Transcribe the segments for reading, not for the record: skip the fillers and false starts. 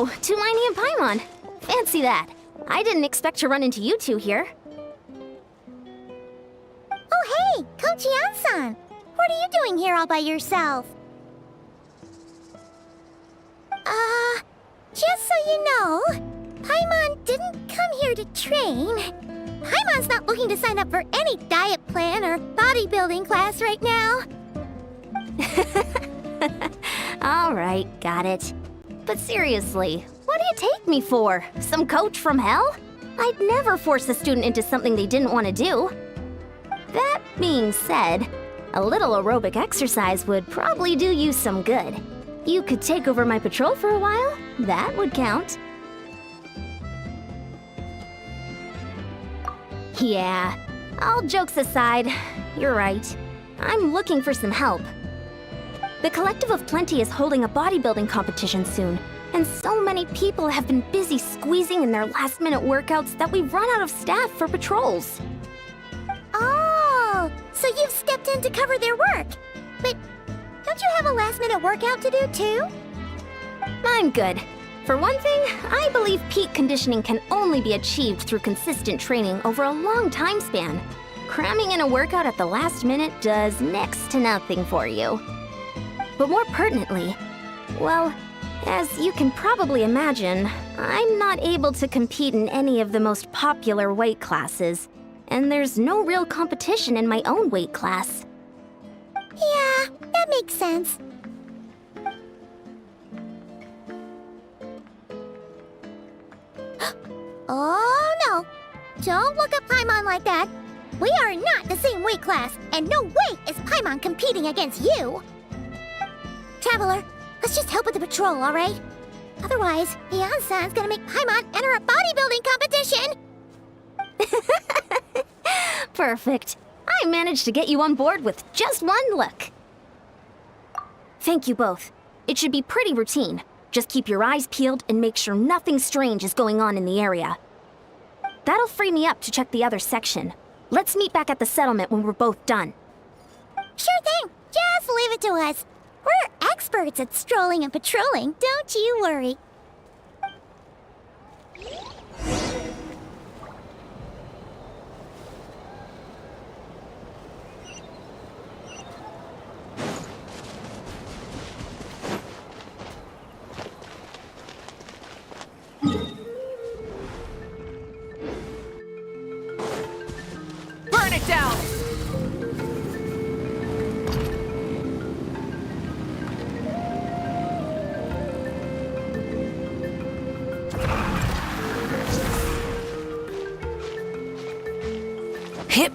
Oh, Tulani and Paimon. Fancy that. I didn't expect to run into you two here. Oh hey, Coach Yan-san! What are you doing here all by yourself? Just so you know, Paimon didn't come here to train. Paimon's not looking to sign up for any diet plan or bodybuilding class right now. Alright, got it. But seriously, what do you take me for? Some coach from hell? I'd never force a student into something they didn't want to do. That being said, a little aerobic exercise would probably do you some good. You could take over my patrol for a while. That would count. Yeah, all jokes aside, you're right. I'm looking for some help. The Collective of Plenty is holding a bodybuilding competition soon, and so many people have been busy squeezing in their last-minute workouts that we've run out of staff for patrols. Oh, so you've stepped in to cover their work. But don't you have a last-minute workout to do too? I'm good. For one thing, I believe peak conditioning can only be achieved through consistent training over a long time span. Cramming in a workout at the last minute does next to nothing for you. But more pertinently, well, as you can probably imagine, I'm not able to compete in any of the most popular weight classes, and there's no real competition in my own weight class. Yeah, that makes sense. Oh no! Don't look at Paimon like that. We are not the same weight class, and no way is Paimon competing against you! Traveler, let's just help with the patrol, alright? Otherwise, Yan-san's gonna make Paimon enter a bodybuilding competition! Perfect. I managed to get you on board with just one look. Thank you both. It should be pretty routine. Just keep your eyes peeled and make sure nothing strange is going on in the area. That'll free me up to check the other section. Let's meet back at the settlement when we're both done. Sure thing. Just leave it to us. We're experts at strolling and patrolling, don't you worry. Burn it down! Hip.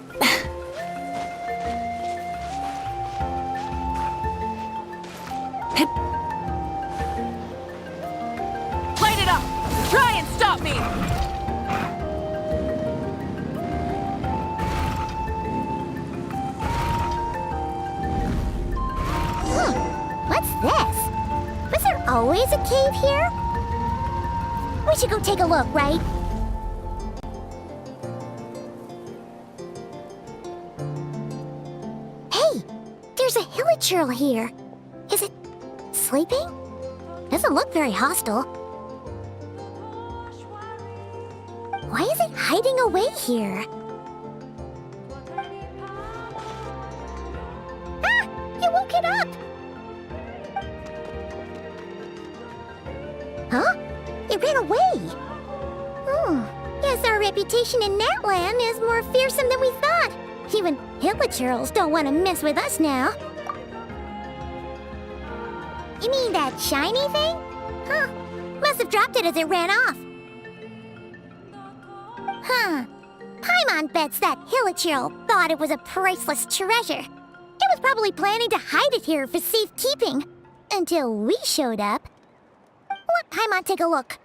Hip. Light it up! Try and stop me! What's this? Was there always a cave here? We should go take a look, right? Hey, there's a hilichurl here. Is it sleeping? Doesn't look very hostile. Why is it hiding away here? Ah! You woke it up! Huh? It ran away! Guess our reputation in Natland is more fearsome than we thought. Even hilichurls don't want to mess with us now. You mean that shiny thing? Huh. Must have dropped it as it ran off. Huh. Paimon bets that hilichurl thought it was a priceless treasure. It was probably planning to hide it here for safekeeping. Until we showed up. Let Paimon take a look.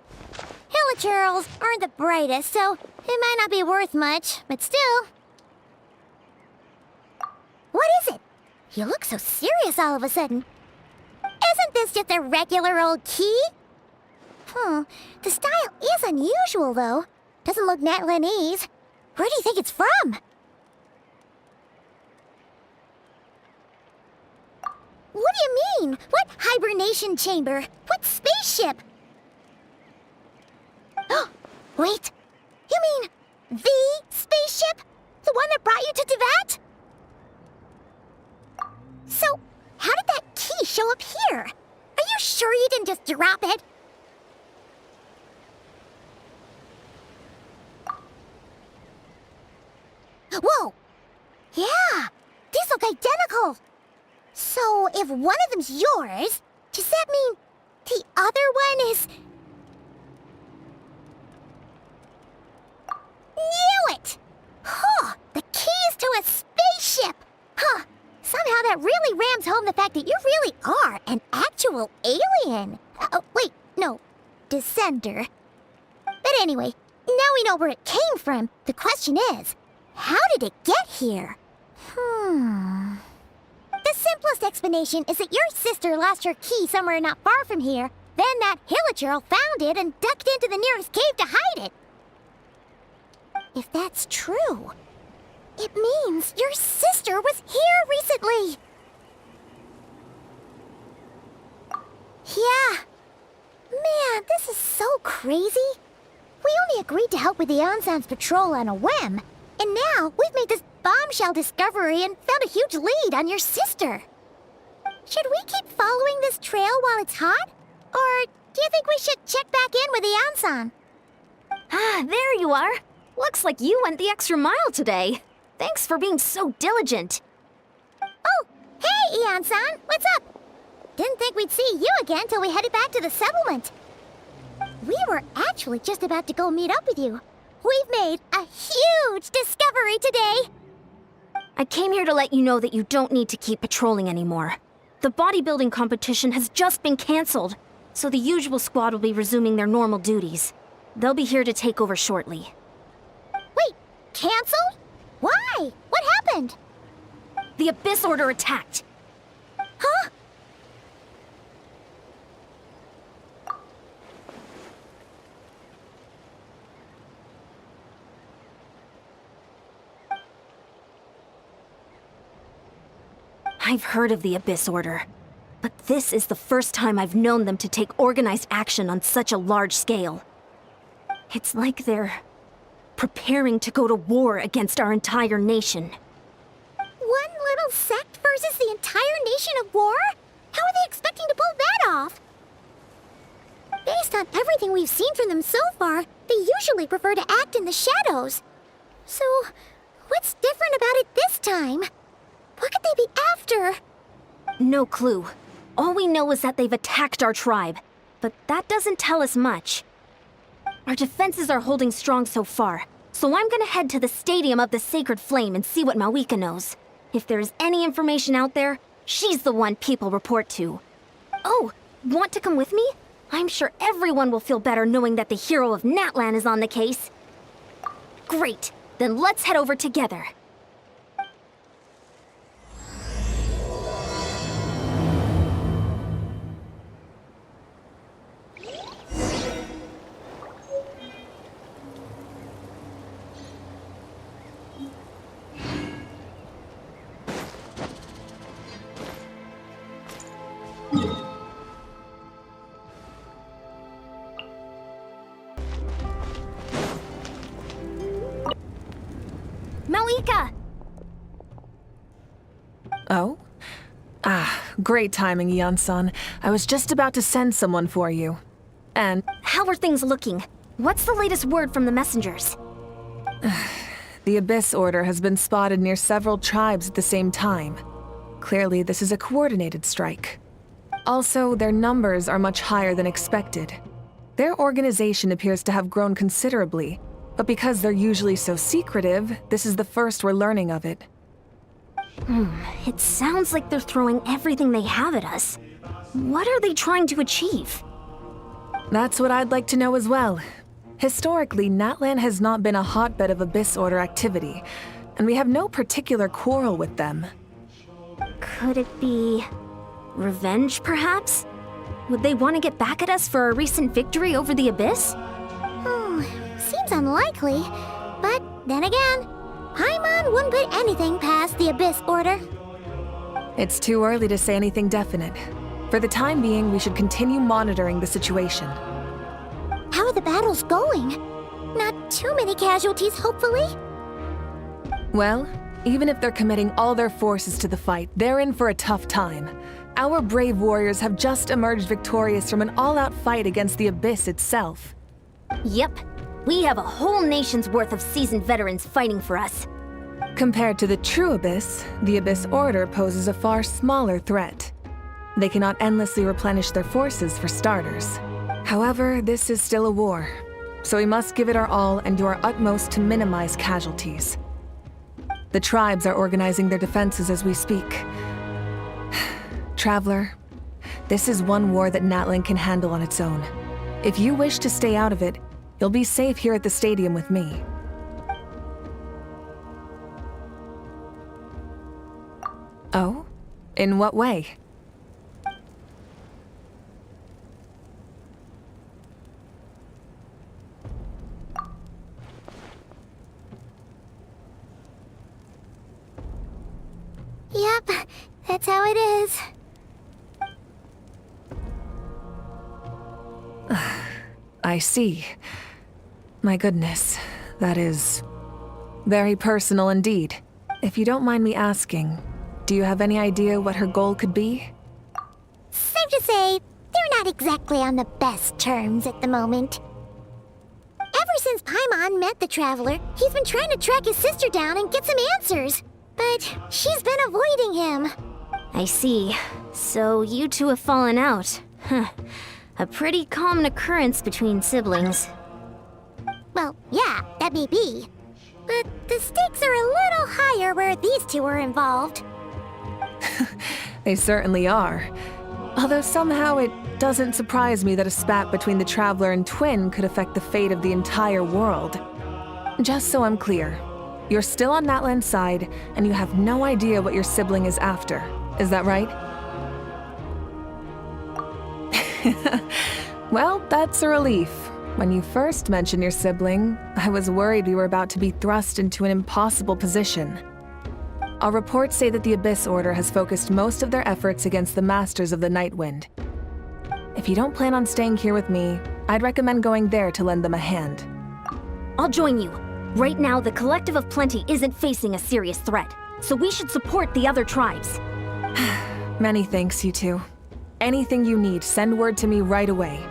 Hilichurls aren't the brightest, so it might not be worth much, but still. What is it? You look so serious all of a sudden. Isn't this just a regular old key? The style is unusual, though. Doesn't look Natlanese. Where do you think it's from? What do you mean? What hibernation chamber? What spaceship? Wait, you mean the spaceship? The one that brought you to Tibet? So, how did that key show up here? Are you sure you didn't just drop it? Whoa! Yeah, these look identical. So, if one of them's yours, does that mean the other one is... Knew it! Huh, the keys to a spaceship! Huh, somehow that really rams home the fact that you really are an actual alien. Oh, wait, no, descender. But anyway, now we know where it came from. The question is, how did it get here? The simplest explanation is that your sister lost her key somewhere not far from here. Then that Hilichurl found it and ducked into the nearest cave to hide it. If that's true, it means your sister was here recently. Yeah. Man, this is so crazy. We only agreed to help with the Ansan's patrol on a whim, and now we've made this bombshell discovery and found a huge lead on your sister. Should we keep following this trail while it's hot? Or do you think we should check back in with the Ansan? Ah, there you are. Looks like you went the extra mile today. Thanks for being so diligent. Oh, hey, Ian-san, what's up? Didn't think we'd see you again till we headed back to the settlement. We were actually just about to go meet up with you. We've made a huge discovery today. I came here to let you know that you don't need to keep patrolling anymore. The bodybuilding competition has just been canceled, so the usual squad will be resuming their normal duties. They'll be here to take over shortly. Wait, canceled? Why? What happened? The Abyss Order attacked. Huh? I've heard of the Abyss Order, but this is the first time I've known them to take organized action on such a large scale. It's like they're preparing to go to war against our entire nation. One little sect versus the entire nation of war? How are they expecting to pull that off? Based on everything we've seen from them so far, they usually prefer to act in the shadows. So, what's different about it this time? What could they be after? No clue. All we know is that they've attacked our tribe, but that doesn't tell us much. Our defenses are holding strong so far, so I'm gonna head to the Stadium of the Sacred Flame and see what Mawika knows. If there's any information out there, she's the one people report to. Oh, want to come with me? I'm sure everyone will feel better knowing that the hero of Natlan is on the case. Great, then let's head over together. Mawika! Oh? Ah, great timing, Ian-san. I was just about to send someone for you. And How are things looking? What's the latest word from the messengers? the Abyss Order has been spotted near several tribes at the same time. Clearly, this is a coordinated strike. Also, their numbers are much higher than expected. Their organization appears to have grown considerably, but because they're usually so secretive, this is the first we're learning of it. It sounds like they're throwing everything they have at us. What are they trying to achieve? That's what I'd like to know as well. Historically, Natlan has not been a hotbed of Abyss Order activity, and we have no particular quarrel with them. Could it be revenge, perhaps? Would they want to get back at us for a recent victory over the Abyss? Seems unlikely. But then again, Paimon wouldn't put anything past the Abyss Order. It's too early to say anything definite. For the time being, we should continue monitoring the situation. How are the battles going? Not too many casualties, hopefully. Well, even if they're committing all their forces to the fight, they're in for a tough time. Our brave warriors have just emerged victorious from an all-out fight against the Abyss itself. Yep. We have a whole nation's worth of seasoned veterans fighting for us. Compared to the true Abyss, the Abyss Order poses a far smaller threat. They cannot endlessly replenish their forces for starters. However, this is still a war, so we must give it our all and do our utmost to minimize casualties. The tribes are organizing their defenses as we speak. Traveler, this is one war that Natlan can handle on its own. If you wish to stay out of it, you'll be safe here at the stadium with me. Oh? In what way? Yep, that's how it is. I see. My goodness, that is very personal indeed. If you don't mind me asking, do you have any idea what her goal could be? Safe to say, they're not exactly on the best terms at the moment. Ever since Paimon met the Traveler, he's been trying to track his sister down and get some answers. But she's been avoiding him. I see. So you two have fallen out. Huh. A pretty common occurrence between siblings. Well, yeah, that may be. But the stakes are a little higher where these two are involved. They certainly are. Although somehow it doesn't surprise me that a spat between the Traveler and Twin could affect the fate of the entire world. Just so I'm clear, you're still on Natlan's side, and you have no idea what your sibling is after. Is that right? Well, that's a relief. When you first mentioned your sibling, I was worried we were about to be thrust into an impossible position. Our reports say that the Abyss Order has focused most of their efforts against the Masters of the Nightwind. If you don't plan on staying here with me, I'd recommend going there to lend them a hand. I'll join you. Right now, the Collective of Plenty isn't facing a serious threat, so we should support the other tribes. Many thanks, you two. Anything you need, send word to me right away.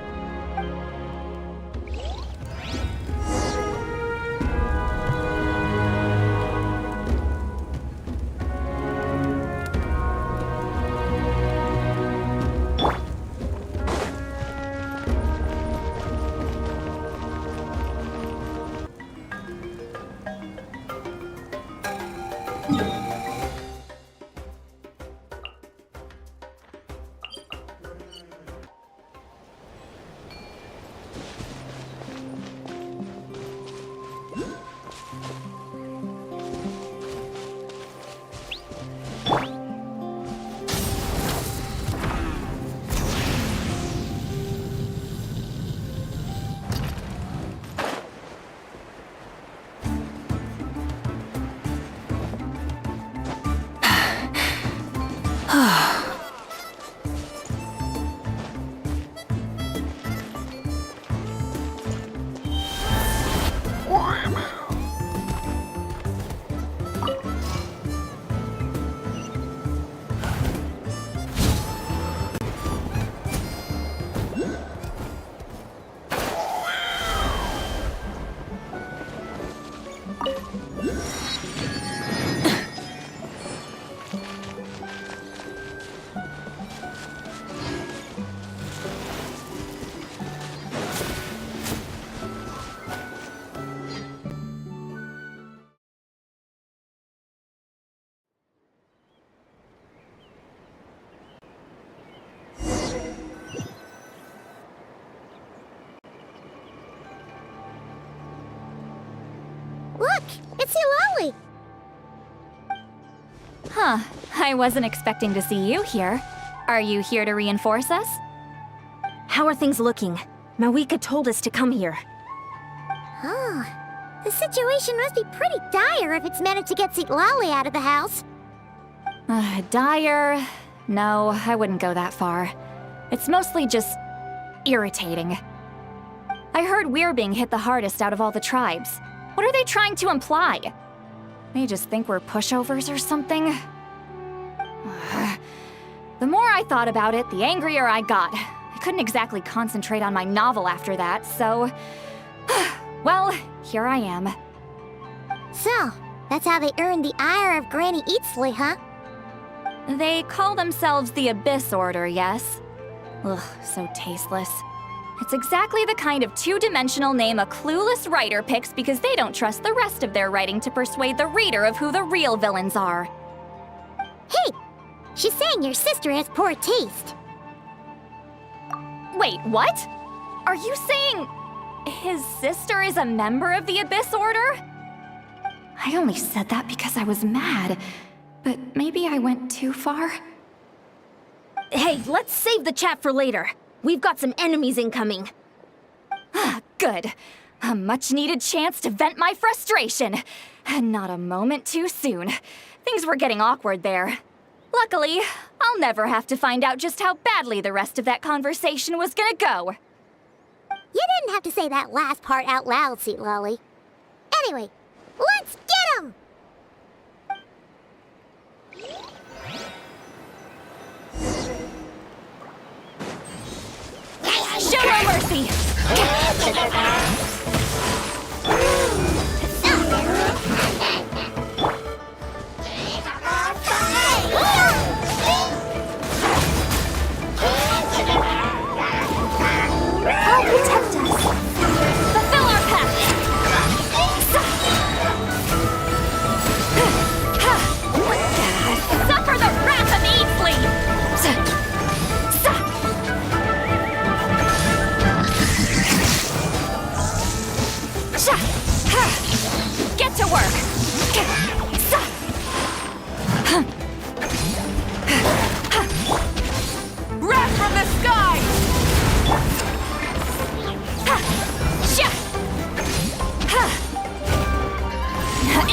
Look, it's Eulalie! Huh, I wasn't expecting to see you here. Are you here to reinforce us? How are things looking? Mawika told us to come here. Oh, the situation must be pretty dire if it's managed to get Eulalie out of the house. Dire? No, I wouldn't go that far. It's mostly just irritating. I heard we're being hit the hardest out of all the tribes. What are they trying to imply? They just think we're pushovers or something? The more I thought about it, the angrier I got. I couldn't exactly concentrate on my novel after that, so... well, here I am. So, that's how they earned the ire of Granny Eatsley, huh? They call themselves the Abyss Order, yes? Ugh, so tasteless. It's exactly the kind of two-dimensional name a clueless writer picks because they don't trust the rest of their writing to persuade the reader of who the real villains are. Hey! She's saying your sister has poor taste. Wait, what? Are you saying his sister is a member of the Abyss Order? I only said that because I was mad, but maybe I went too far. Hey, let's save the chat for later. We've got some enemies incoming. Good. A much-needed chance to vent my frustration. And not a moment too soon. Things were getting awkward there. Luckily, I'll never have to find out just how badly the rest of that conversation was gonna go. You didn't have to say that last part out loud, Sweet Lolly. Anyway, let's get 'em! Show no mercy! Help protect us! Fulfill our path! Suffer the wrath of Eatsley! Get to work! Wrath from the sky!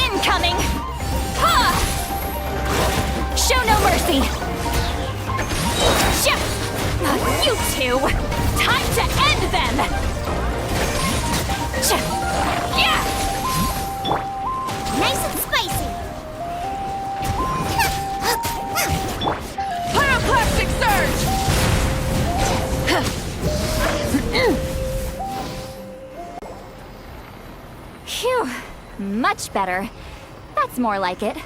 Incoming! Show no mercy! You two! Time to end them! Nice and spicy! Pyroclastic surge! Phew, much better. That's more like it.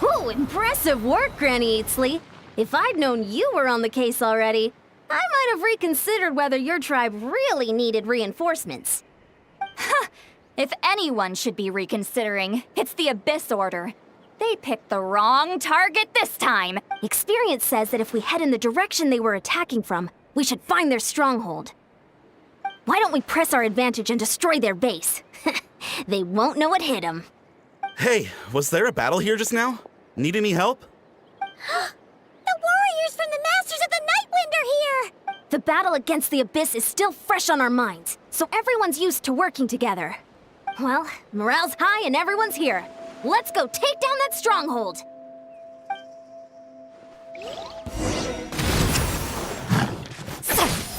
Ooh, impressive work, Granny Eatsley. If I'd known you were on the case already, I might have reconsidered whether your tribe really needed reinforcements. If anyone should be reconsidering, it's the Abyss Order. They picked the wrong target this time. Experience says that if we head in the direction they were attacking from, we should find their stronghold. Why don't we press our advantage and destroy their base? They won't know it hit them. Hey, was there a battle here just now? Need any help? The warriors from the Masters of the Nightwind are here! The battle against the Abyss is still fresh on our minds, so everyone's used to working together. Well, morale's high and everyone's here. Let's go take down that stronghold!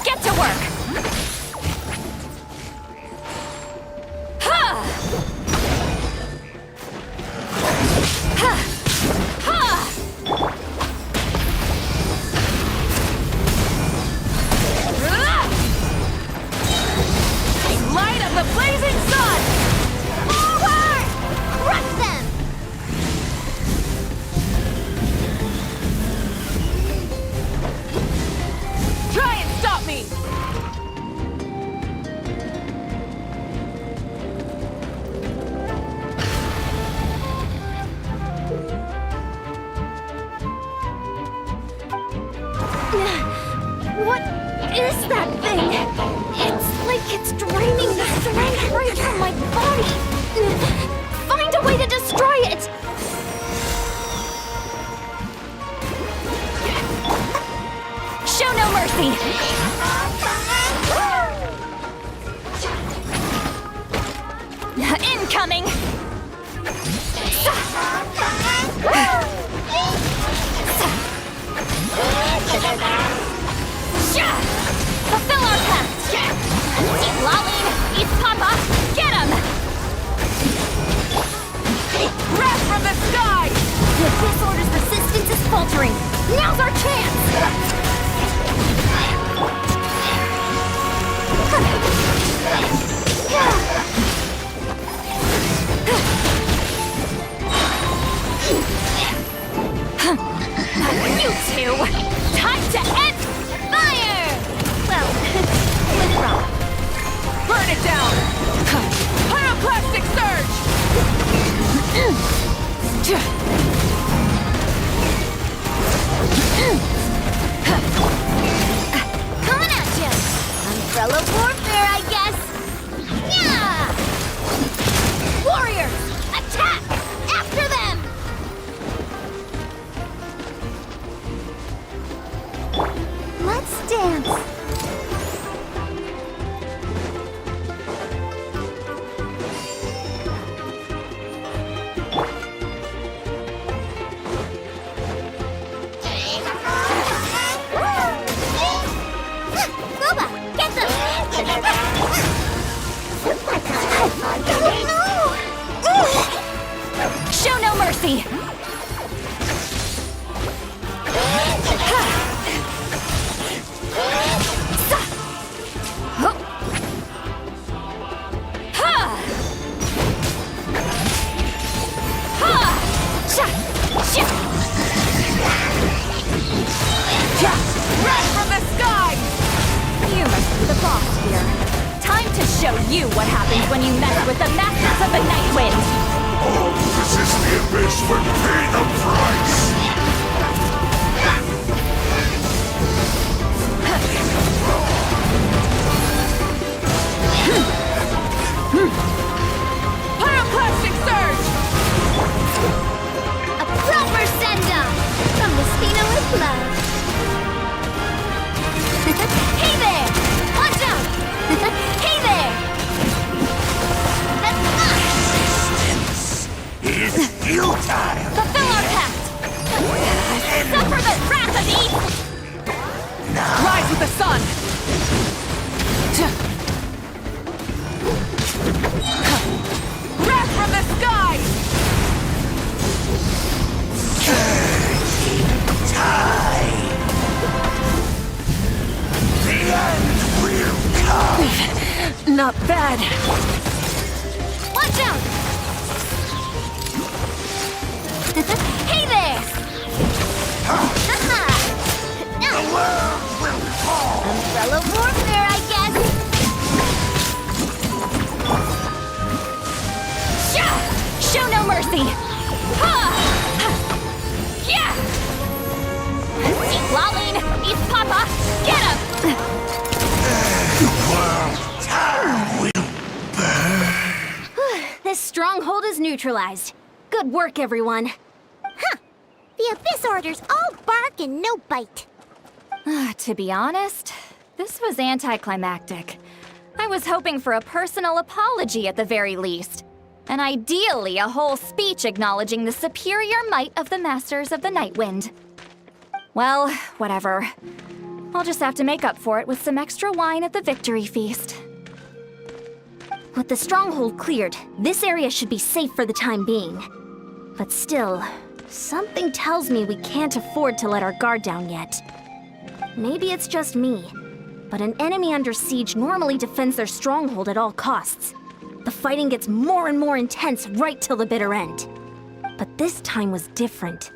Get to work! Light of the blazing sun! Forward! Crush them! Try and stop me! What is that thing? It's like it's draining the strength right from my body. Find a way to destroy it! Show no mercy! Incoming! Fulfill our pact! Lolly! Coming at you! Umbrella warfare, I guess! Yeah! Warriors, attack! After them! Let's dance! Boba, get them! Show no mercy! Red from the sky! You must be the boss here. Time to show you what happens when you mess with the Masters of the Night Wind! All who resist the abyss will pay the price! Pyroclastic surge! A proper send-off from the Spino with love. Hey there! Watch out! Hey there! Is futile! Fulfill our pact! Suffer the wrath of evil! Rise with the sun! Red from the sky! The end will come! Not bad. Watch out! Hey there! Haha! The world will fall! Umbrella warfare, I guess! Show no mercy! Yeah! Eat Laline! Eat Papa! Get him! This stronghold is neutralized. Good work, everyone. The Abyss Orders all bark and no bite. To be honest, this was anticlimactic. I was hoping for a personal apology at the very least. And ideally, a whole speech acknowledging the superior might of the Masters of the Night Wind. Well, whatever. I'll just have to make up for it with some extra wine at the victory feast. With the stronghold cleared, this area should be safe for the time being. But still, something tells me we can't afford to let our guard down yet. Maybe it's just me, but an enemy under siege normally defends their stronghold at all costs. The fighting gets more and more intense right till the bitter end. But this time was different.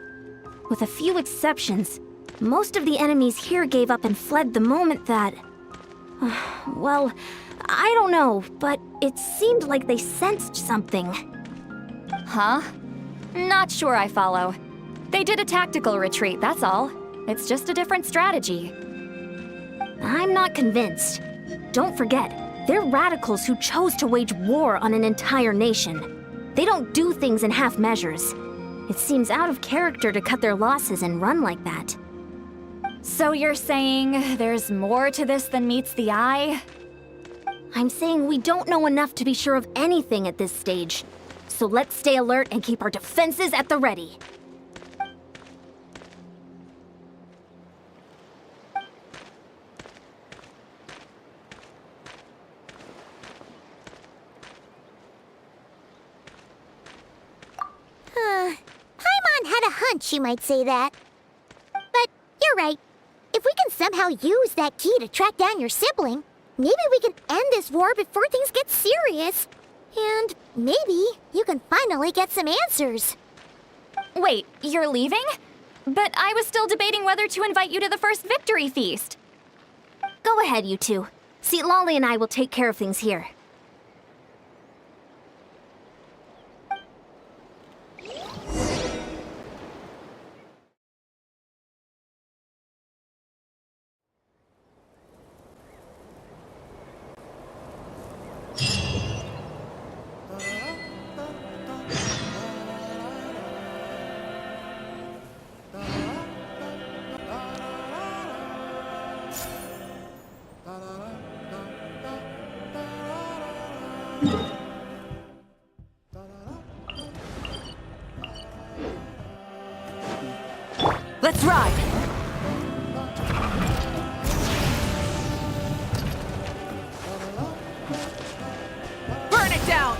With a few exceptions, most of the enemies here gave up and fled the moment that... well, I don't know, but it seemed like they sensed something. Huh? Not sure I follow. They did a tactical retreat, that's all. It's just a different strategy. I'm not convinced. Don't forget, they're radicals who chose to wage war on an entire nation. They don't do things in half measures. It seems out of character to cut their losses and run like that. So you're saying there's more to this than meets the eye? I'm saying we don't know enough to be sure of anything at this stage. So let's stay alert and keep our defenses at the ready. Paimon had a hunch you might say that. But you're right. If we can somehow use that key to track down your sibling, maybe we can end this war before things get serious. And maybe you can finally get some answers. Wait, you're leaving? But I was still debating whether to invite you to the first victory feast. Go ahead, you two. Lolly and I will take care of things here. Let's ride! Burn it down!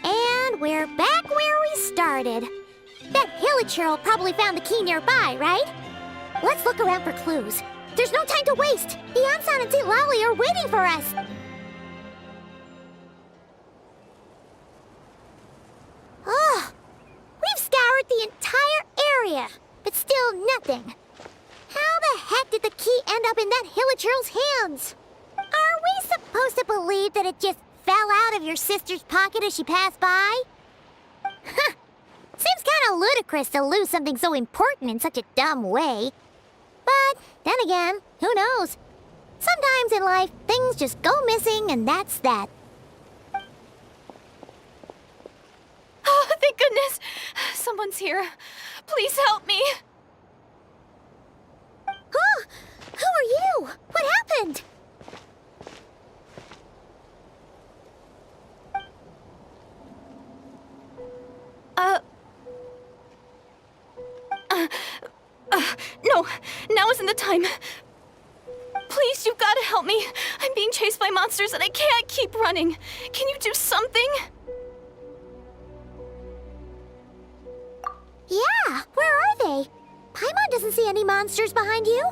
And we're back where we started. That Hilichurl probably found the key nearby, right? Let's look around for clues. There's no time to waste. Beyonce and St. Lolly are waiting for us. Oh, we've scoured the entire area, but still nothing. How the heck did the key end up in that Hilichurl's hands? Are we supposed to believe that it just fell out of your sister's pocket as she passed by? Huh. Seems kind of ludicrous to lose something so important in such a dumb way. But then again, who knows? Sometimes in life, things just go missing and that's that. Oh, thank goodness! Someone's here. Please help me! Oh, who are you? What happened? No, now isn't the time. Please, you've got to help me. I'm being chased by monsters and I can't keep running. Can you do something? Yeah, where are they? Paimon doesn't see any monsters behind you.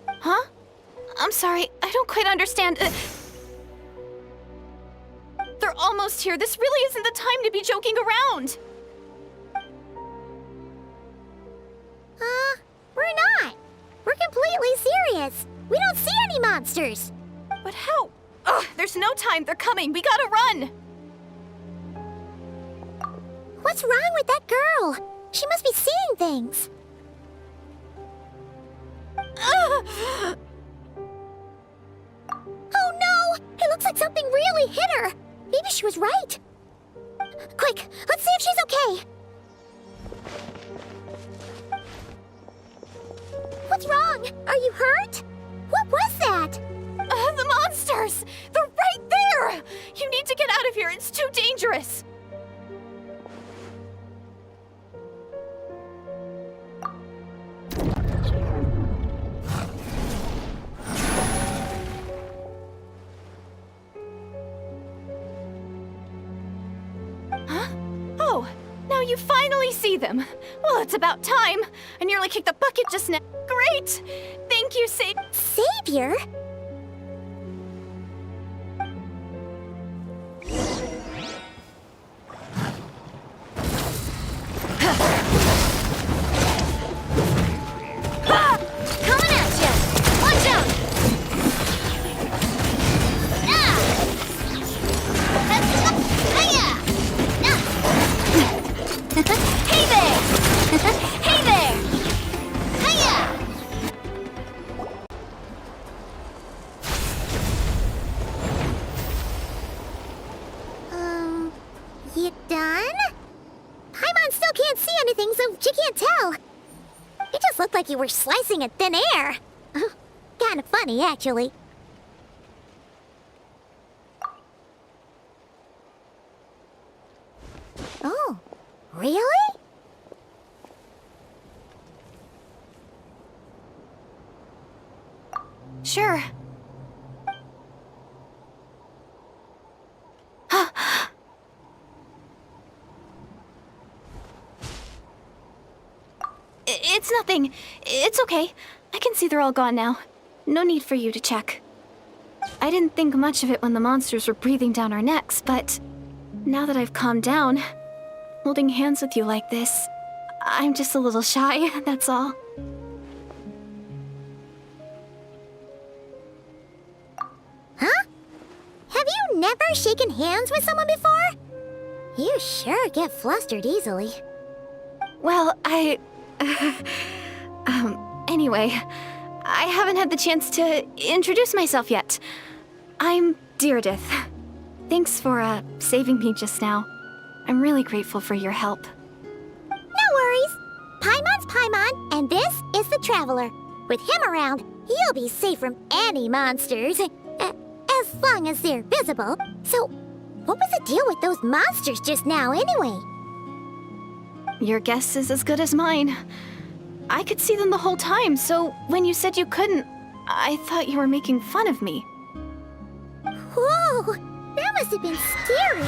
Huh? I'm sorry, I don't quite understand. They're almost here. This really isn't the time to be joking around. We're not. We're completely serious. We don't see any monsters. But how? Ugh, there's no time. They're coming. We gotta run. What's wrong with that girl? She must be seeing things. Ugh. Oh no! It looks like something really hit her. Maybe she was right. Quick, let's see if she's okay. What's wrong? Are you hurt? What was that? The monsters! They're right there! You need to get out of here. It's too dangerous. Huh? Oh, now you finally see them. Well, it's about time. I nearly kicked the bucket just now. Great! Thank you, Savior? Coming at you! Watch out! Hey there! Hey there! Hiya! You done? Paimon still can't see anything, so she can't tell. It just looked like you were slicing at thin air. Kind of funny, actually. Oh, really? Sure. It's nothing. It's okay. I can see they're all gone now. No need for you to check. I didn't think much of it when the monsters were breathing down our necks, but now that I've calmed down, holding hands with you like this, I'm just a little shy, that's all. Huh? Have you never shaken hands with someone before? You sure get flustered easily. Well, anyway, I haven't had the chance to introduce myself yet. I'm Deirdith, thanks for, saving me just now. I'm really grateful for your help. No worries. Paimon's Paimon, and this is the Traveler. With him around, you'll be safe from any monsters. As long as they're visible. So, what was the deal with those monsters just now, anyway? Your guess is as good as mine. I could see them the whole time, so when you said you couldn't, I thought you were making fun of me. Whoa! That must have been scary.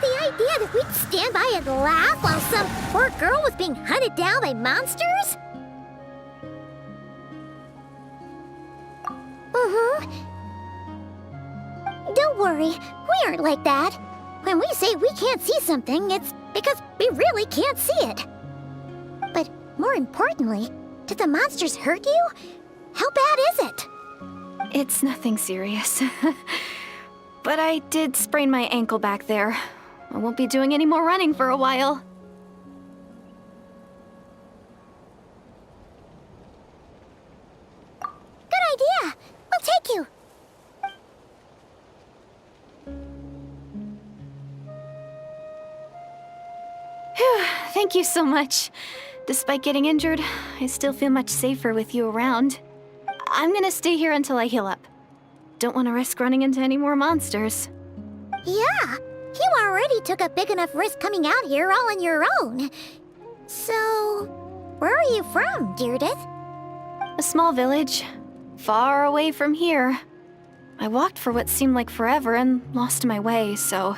The idea that we'd stand by and laugh while some poor girl was being hunted down by monsters? Don't worry, we aren't like that. When we say we can't see something, it's because we really can't see it. But more importantly, did the monsters hurt you? How bad is it? It's nothing serious. But I did sprain my ankle back there. I won't be doing any more running for a while. Good idea. We'll take you. Phew, thank you so much. Despite getting injured, I still feel much safer with you around. I'm gonna stay here until I heal up. Don't want to risk running into any more monsters. Yeah, you already took a big enough risk coming out here all on your own. So, where are you from, Deirdith? A small village, far away from here. I walked for what seemed like forever and lost my way, so...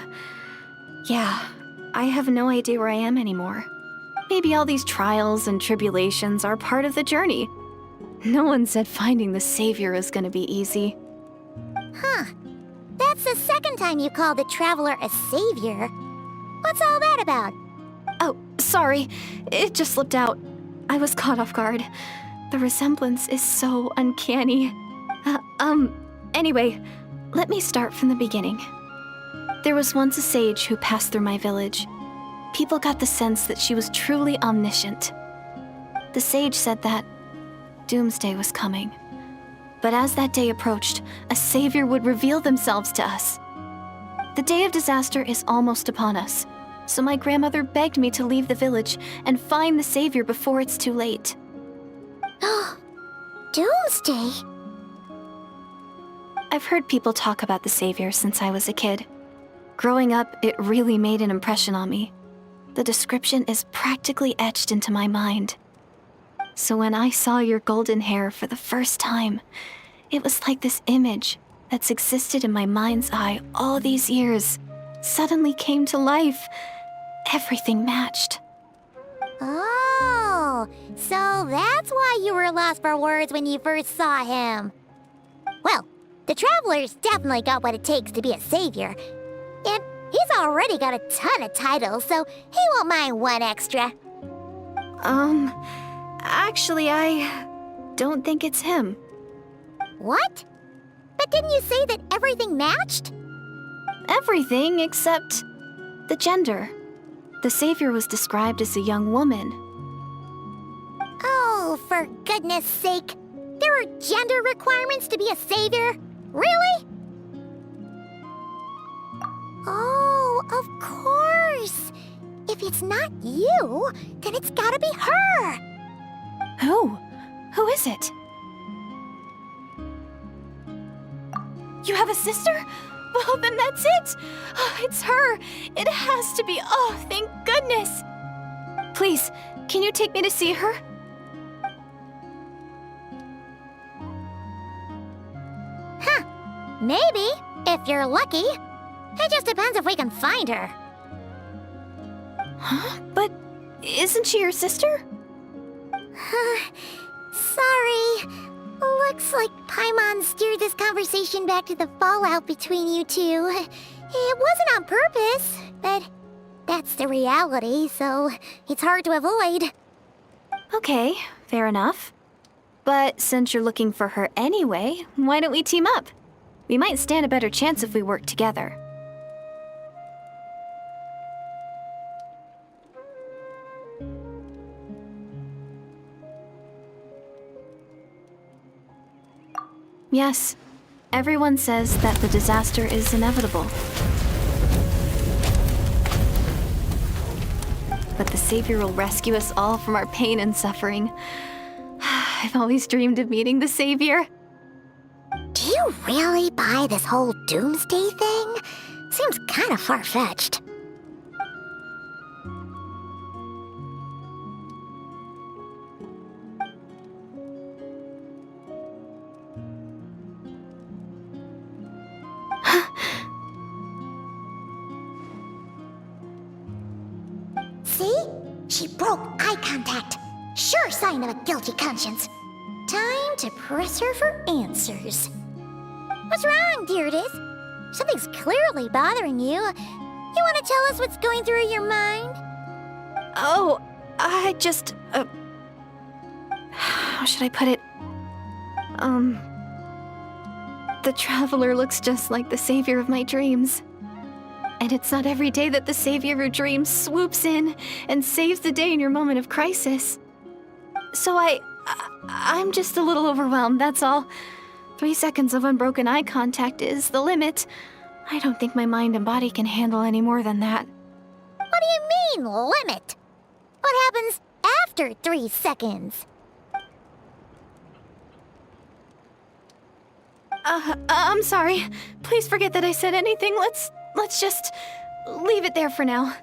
Yeah, I have no idea where I am anymore. Maybe all these trials and tribulations are part of the journey. No one said finding the Savior is gonna be easy. Huh. That's the second time you called the Traveler a savior. What's all that about? Oh, sorry. It just slipped out. I was caught off guard. The resemblance is so uncanny. Anyway, let me start from the beginning. There was once a sage who passed through my village. People got the sense that she was truly omniscient. The sage said that doomsday was coming. But as that day approached, a savior would reveal themselves to us. The day of disaster is almost upon us, so my grandmother begged me to leave the village and find the savior before it's too late. Doomsday? I've heard people talk about the savior since I was a kid. Growing up, it really made an impression on me. The description is practically etched into my mind. So when I saw your golden hair for the first time, it was like this image that's existed in my mind's eye all these years suddenly came to life. Everything matched. Oh, so that's why you were lost for words when you first saw him. Well, the Traveler's definitely got what it takes to be a savior. And he's already got a ton of titles, so he won't mind one extra. Actually, I don't think it's him. What? But didn't you say that everything matched? Everything except the gender. The savior was described as a young woman. Oh, for goodness sake. There are gender requirements to be a savior? Really? Oh, of course. If it's not you, then it's gotta be her. Who? Who is it? You have a sister? Well, then that's it! Oh, it's her! It has to be! Oh, thank goodness! Please, can you take me to see her? Huh. Maybe, if you're lucky. It just depends if we can find her. Huh? But isn't she your sister? Sorry. Looks like Paimon steered this conversation back to the fallout between you two. It wasn't on purpose, but that's the reality, so it's hard to avoid. Okay, fair enough. But since you're looking for her anyway, why don't we team up? We might stand a better chance if we work together. Yes, Everyone says that the disaster is inevitable. But the Savior will rescue us all from our pain and suffering. I've always dreamed of meeting the Savior. Do you really buy this whole doomsday thing? Seems kind of far-fetched. See? She broke eye contact. Sure sign of a guilty conscience. Time to press her for answers. What's wrong, Deirdis? Something's clearly bothering you. You want to tell us what's going through your mind? Oh, I just, how should I put it? The Traveler looks just like the Savior of my dreams. And it's not every day that the Savior of your dreams swoops in and saves the day in your moment of crisis. So I'm just a little overwhelmed, that's all. 3 seconds of unbroken eye contact is the limit. I don't think my mind and body can handle any more than that. What do you mean, limit? What happens after 3 seconds? I'm sorry. Please forget that I said anything. Let's just leave it there for now.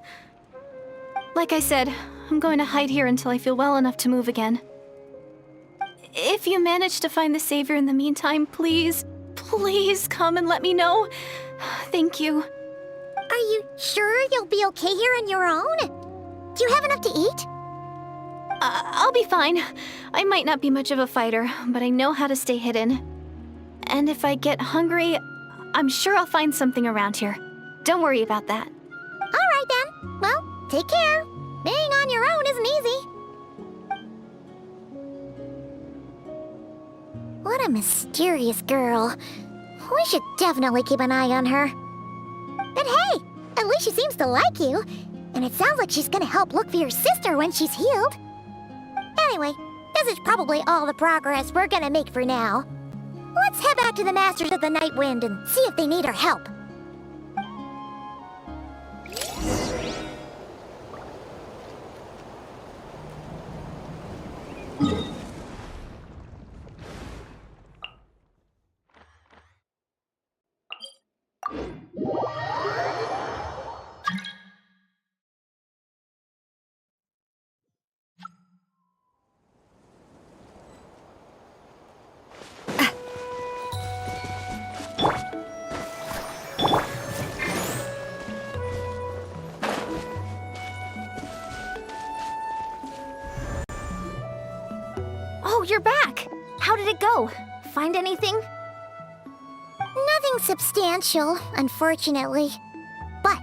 Like I said, I'm going to hide here until I feel well enough to move again. If you manage to find the Savior in the meantime, please come and let me know. Thank you. Are you sure you'll be okay here on your own? Do you have enough to eat? I'll be fine. I might not be much of a fighter, but I know how to stay hidden. And if I get hungry, I'm sure I'll find something around here. Don't worry about that. All right then. Well, take care. Being on your own isn't easy. What a mysterious girl. We should definitely keep an eye on her. But hey, at least she seems to like you. And it sounds like she's gonna help look for your sister when she's healed. Anyway, this is probably all the progress we're gonna make for now. Let's head back to the Masters of the Night Wind and see if they need our help. Oh, you're back! How did it go? Find anything? Nothing substantial, unfortunately. But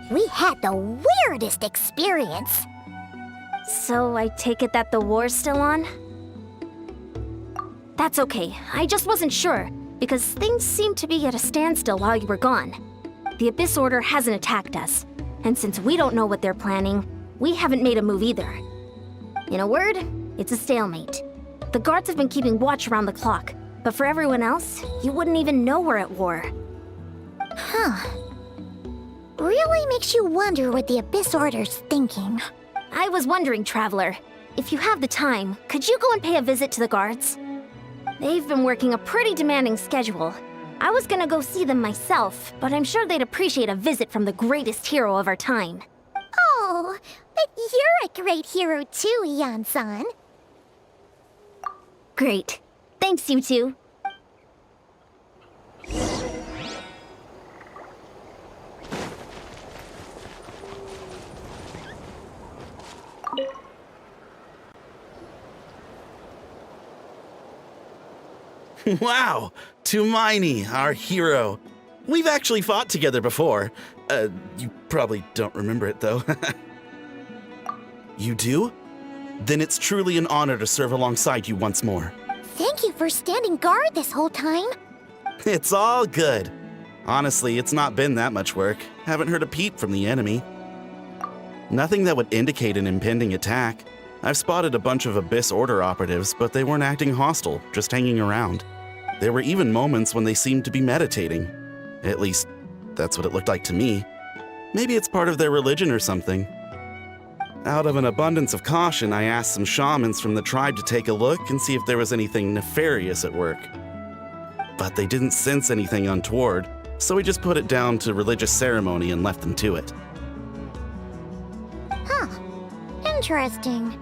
we had the weirdest experience. So I take it that the war's still on? That's okay. I just wasn't sure, because things seemed to be at a standstill while you were gone. The Abyss Order hasn't attacked us, and since we don't know what they're planning, we haven't made a move either. In a word, it's a stalemate. The guards have been keeping watch around the clock, but for everyone else, you wouldn't even know we're at war. Huh. Really makes you wonder what the Abyss Order's thinking. I was wondering, Traveler, if you have the time, could you go and pay a visit to the guards? They've been working a pretty demanding schedule. I was gonna go see them myself, but I'm sure they'd appreciate a visit from the greatest hero of our time. Oh, but you're a great hero too, Yan-san. Great. Thanks, you two. Wow, Tumaini, our hero. We've actually fought together before. You probably don't remember it, though. You do? Then it's truly an honor to serve alongside you once more. Thank you for standing guard this whole time. It's all good. Honestly, it's not been that much work. Haven't heard a peep from the enemy. Nothing that would indicate an impending attack. I've spotted a bunch of Abyss Order operatives, but they weren't acting hostile, just hanging around. There were even moments when they seemed to be meditating. At least, that's what it looked like to me. Maybe it's part of their religion or something. Out of an abundance of caution, I asked some shamans from the tribe to take a look and see if there was anything nefarious at work. But they didn't sense anything untoward, so we just put it down to religious ceremony and left them to it. Huh. Interesting.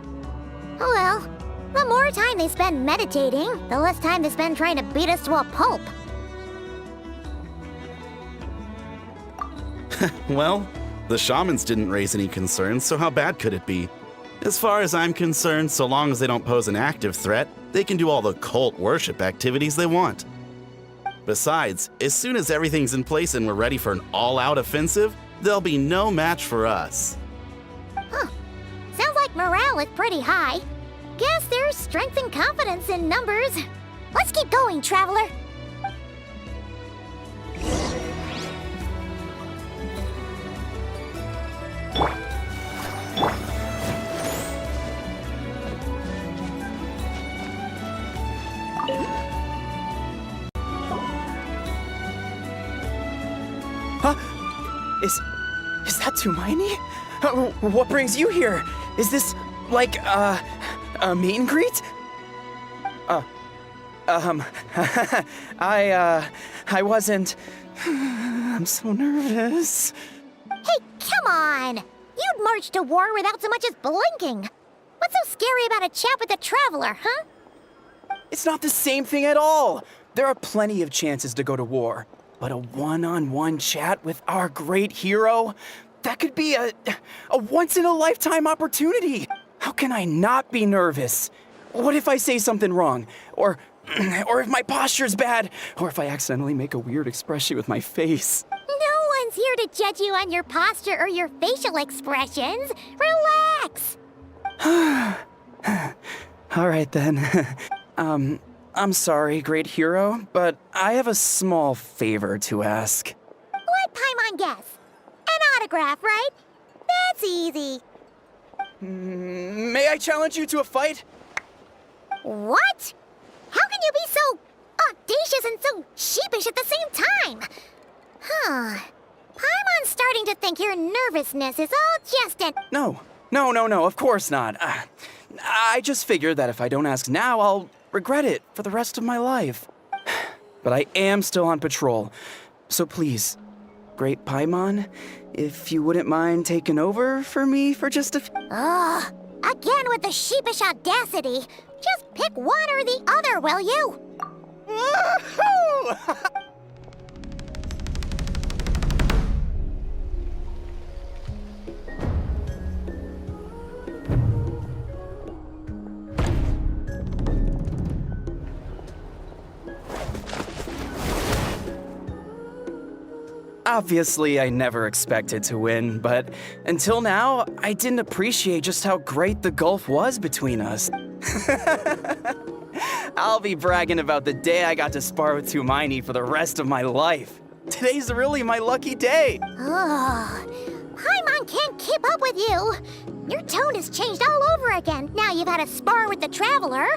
Oh well. The more time they spend meditating, the less time they spend trying to beat us to a pulp. Well, the shamans didn't raise any concerns, so how bad could it be? As far as I'm concerned, so long as they don't pose an active threat, they can do all the cult worship activities they want. Besides, as soon as everything's in place and we're ready for an all-out offensive, there'll be no match for us. Huh. Sounds like morale is pretty high. Guess there's strength and confidence in numbers. Let's keep going, Traveler. Huh? Is that Tumaini? What brings you here? Is this, like, a meet and greet? I wasn't... I'm so nervous. Hey, come on! You'd march to war without so much as blinking. What's so scary about a chat with a Traveler, huh? It's not the same thing at all. There are plenty of chances to go to war. But a one-on-one chat with our great hero? That could be a once-in-a-lifetime opportunity. How can I not be nervous? What if I say something wrong? Or if my posture's bad? Or if I accidentally make a weird expression with my face? No one's here to judge you on your posture or your facial expressions. Relax! All right then. I'm sorry, great hero, but I have a small favor to ask. Let Paimon guess. An autograph, right? That's easy. May I challenge you to a fight? What? How can you be so audacious and so sheepish at the same time? Huh. Paimon's starting to think your nervousness is all just an... No, of course not. I just figured that if I don't ask now, I'll regret it for the rest of my life. But I am still on patrol, so please, Great Paimon, if you wouldn't mind taking over for me for just a Ugh. Again with the sheepish audacity. Just pick one or the other, will you? Obviously, I never expected to win, but until now, I didn't appreciate just how great the gulf was between us. I'll be bragging about the day I got to spar with Tumaini for the rest of my life. Today's really my lucky day. Ugh. Paimon can't keep up with you. Your tone has changed all over again. Now you've had a spar with the Traveler.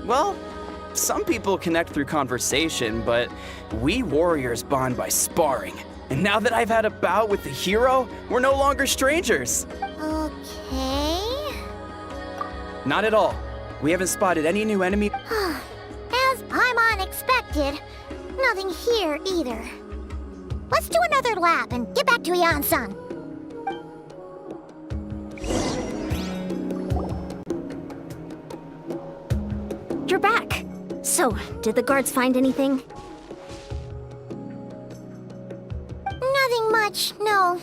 Well, some people connect through conversation, but we warriors bond by sparring. And now that I've had a bout with the hero, we're no longer strangers. Okay. Not at all. We haven't spotted any new enemy. As Paimon expected, nothing here either. Let's do another lap and get back to Yan-san. You're back. So, did the guards find anything? Nothing much, no.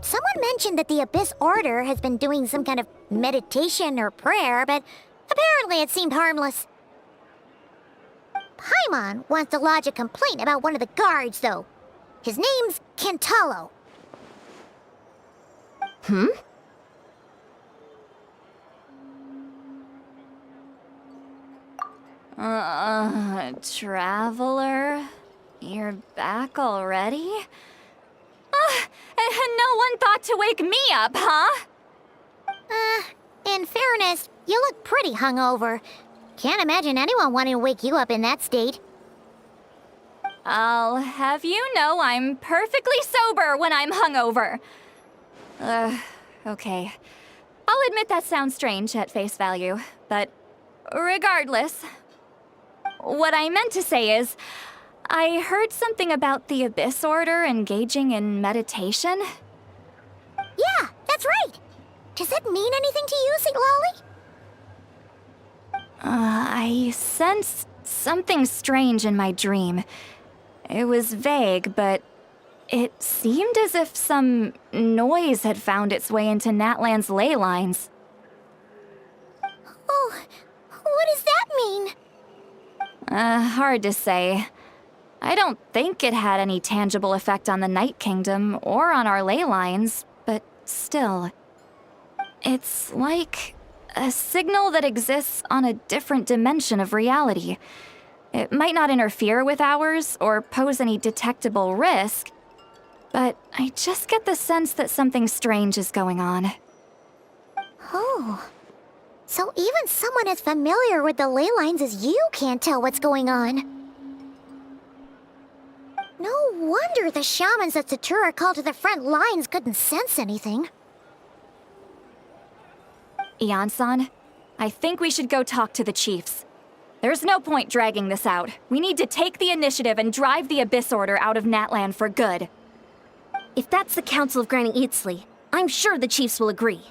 Someone mentioned that the Abyss Order has been doing some kind of meditation or prayer, but apparently it seemed harmless. Paimon wants to lodge a complaint about one of the guards, though. His name's Kentalo. Traveler? You're back already? And no one thought to wake me up, huh? In fairness, you look pretty hungover. Can't imagine anyone wanting to wake you up in that state. I'll have you know I'm perfectly sober when I'm hungover. Okay. I'll admit that sounds strange at face value, but regardless, what I meant to say is, I heard something about the Abyss Order engaging in meditation. Yeah, that's right. Does that mean anything to you, St. Lolly? I sensed something strange in my dream. It was vague, but it seemed as if some noise had found its way into Natlan's ley lines. Oh, what does that mean? Hard to say. I don't think it had any tangible effect on the Night Kingdom or on our ley lines, but still. It's like a signal that exists on a different dimension of reality. It might not interfere with ours or pose any detectable risk, but I just get the sense that something strange is going on. Oh. So even someone as familiar with the ley lines as you can't tell what's going on. No wonder the shamans that Satura called to the front lines couldn't sense anything. Ian-san, I think we should go talk to the chiefs. There's no point dragging this out. We need to take the initiative and drive the Abyss Order out of Natlan for good. If that's the Council of Granny Eatsley, I'm sure the chiefs will agree.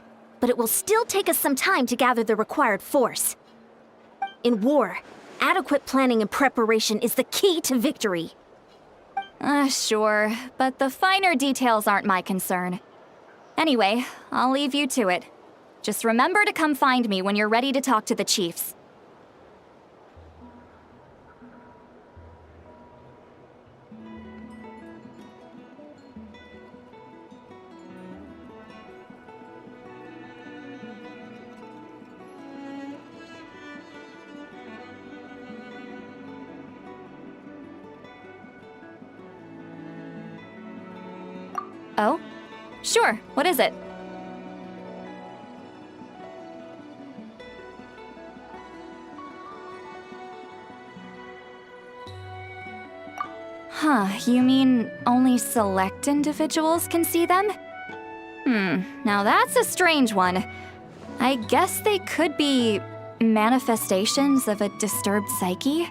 But it will still take us some time to gather the required force. In war, adequate planning and preparation is the key to victory. Sure, but the finer details aren't my concern. Anyway, I'll leave you to it. Just remember to come find me when you're ready to talk to the chiefs. Oh? Sure, what is it? Huh, you mean only select individuals can see them? Now that's a strange one. I guess they could be manifestations of a disturbed psyche?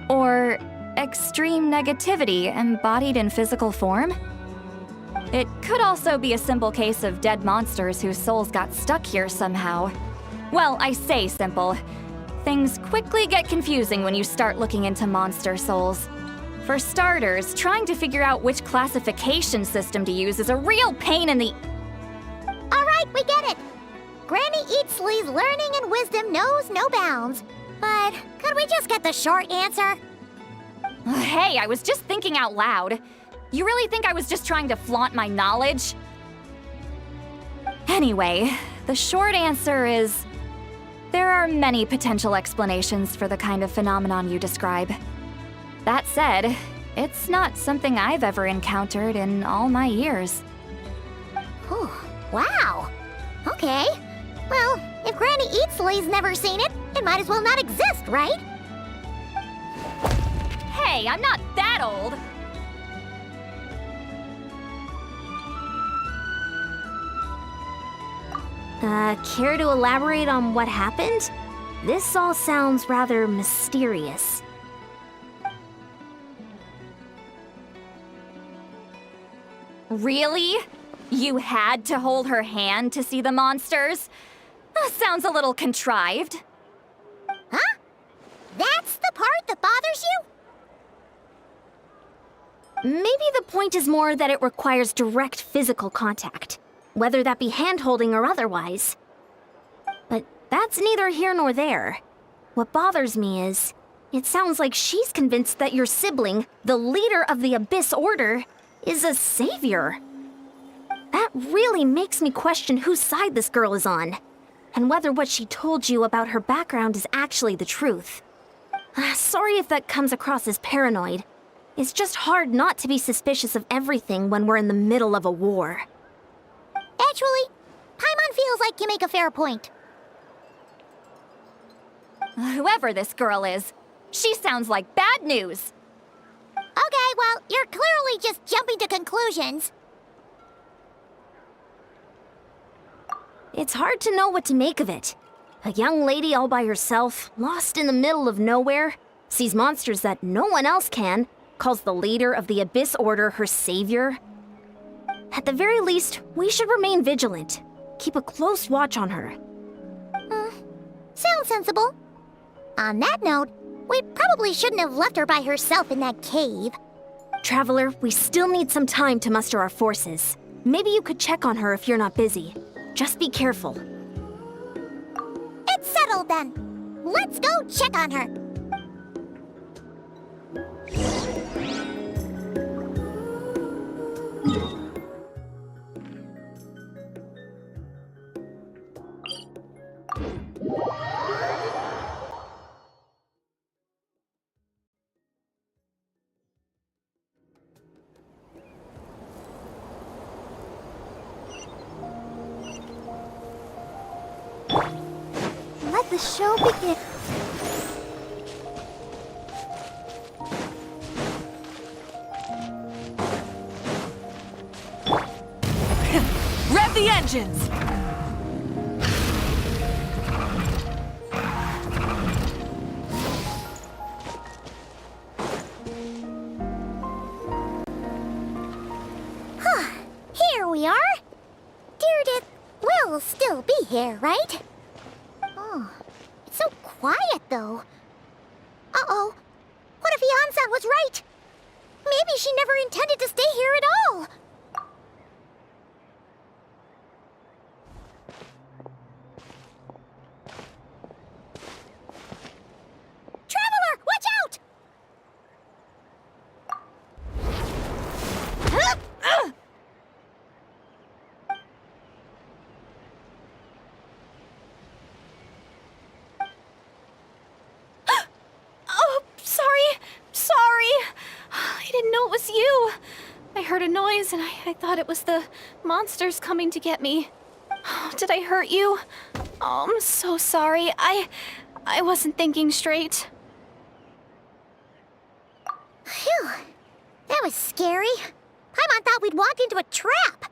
Or extreme negativity embodied in physical form? It could also be a simple case of dead monsters whose souls got stuck here somehow. Well, I say simple. Things quickly get confusing when you start looking into monster souls. For starters, trying to figure out which classification system to use is a real pain in the... Alright, we get it. Granny Eatsley's learning and wisdom knows no bounds. But could we just get the short answer? Hey, I was just thinking out loud. You really think I was just trying to flaunt my knowledge? Anyway, the short answer is... there are many potential explanations for the kind of phenomenon you describe. That said, it's not something I've ever encountered in all my years. Whew, wow. Okay. Well, if Granny Eatsley's never seen it, it might as well not exist, right? Hey, I'm not that old! Care to elaborate on what happened? This all sounds rather mysterious. Really? You had to hold her hand to see the monsters? Sounds a little contrived. Huh? That's the part that bothers you? Maybe the point is more that it requires direct physical contact, whether that be hand-holding or otherwise. But that's neither here nor there. What bothers me is, it sounds like she's convinced that your sibling, the leader of the Abyss Order, is a savior. That really makes me question whose side this girl is on, and whether what she told you about her background is actually the truth. Sorry if that comes across as paranoid. It's just hard not to be suspicious of everything when we're in the middle of a war. Actually, Paimon feels like you make a fair point. Whoever this girl is, she sounds like bad news. Okay, well, you're clearly just jumping to conclusions. It's hard to know what to make of it. A young lady all by herself, lost in the middle of nowhere, sees monsters that no one else can, calls the leader of the Abyss Order her savior. At the very least, we should remain vigilant. Keep a close watch on her. Sounds sensible. On that note, we probably shouldn't have left her by herself in that cave. Traveler, we still need some time to muster our forces. Maybe you could check on her if you're not busy. Just be careful. It's settled then. Let's go check on her. Let the show begin. Rev the engines! Here we are. Deirdre will still be here, right? Oh, it's so quiet though. Uh-oh. What if Yansan was right? Maybe she never intended to stay here at all. Traveler, watch out! Oh, sorry. I didn't know it was you. I heard a noise and I thought it was the monsters coming to get me. Did I hurt you? Oh, I'm so sorry. I wasn't thinking straight. Phew. That was scary. Paimon thought we'd walked into a trap.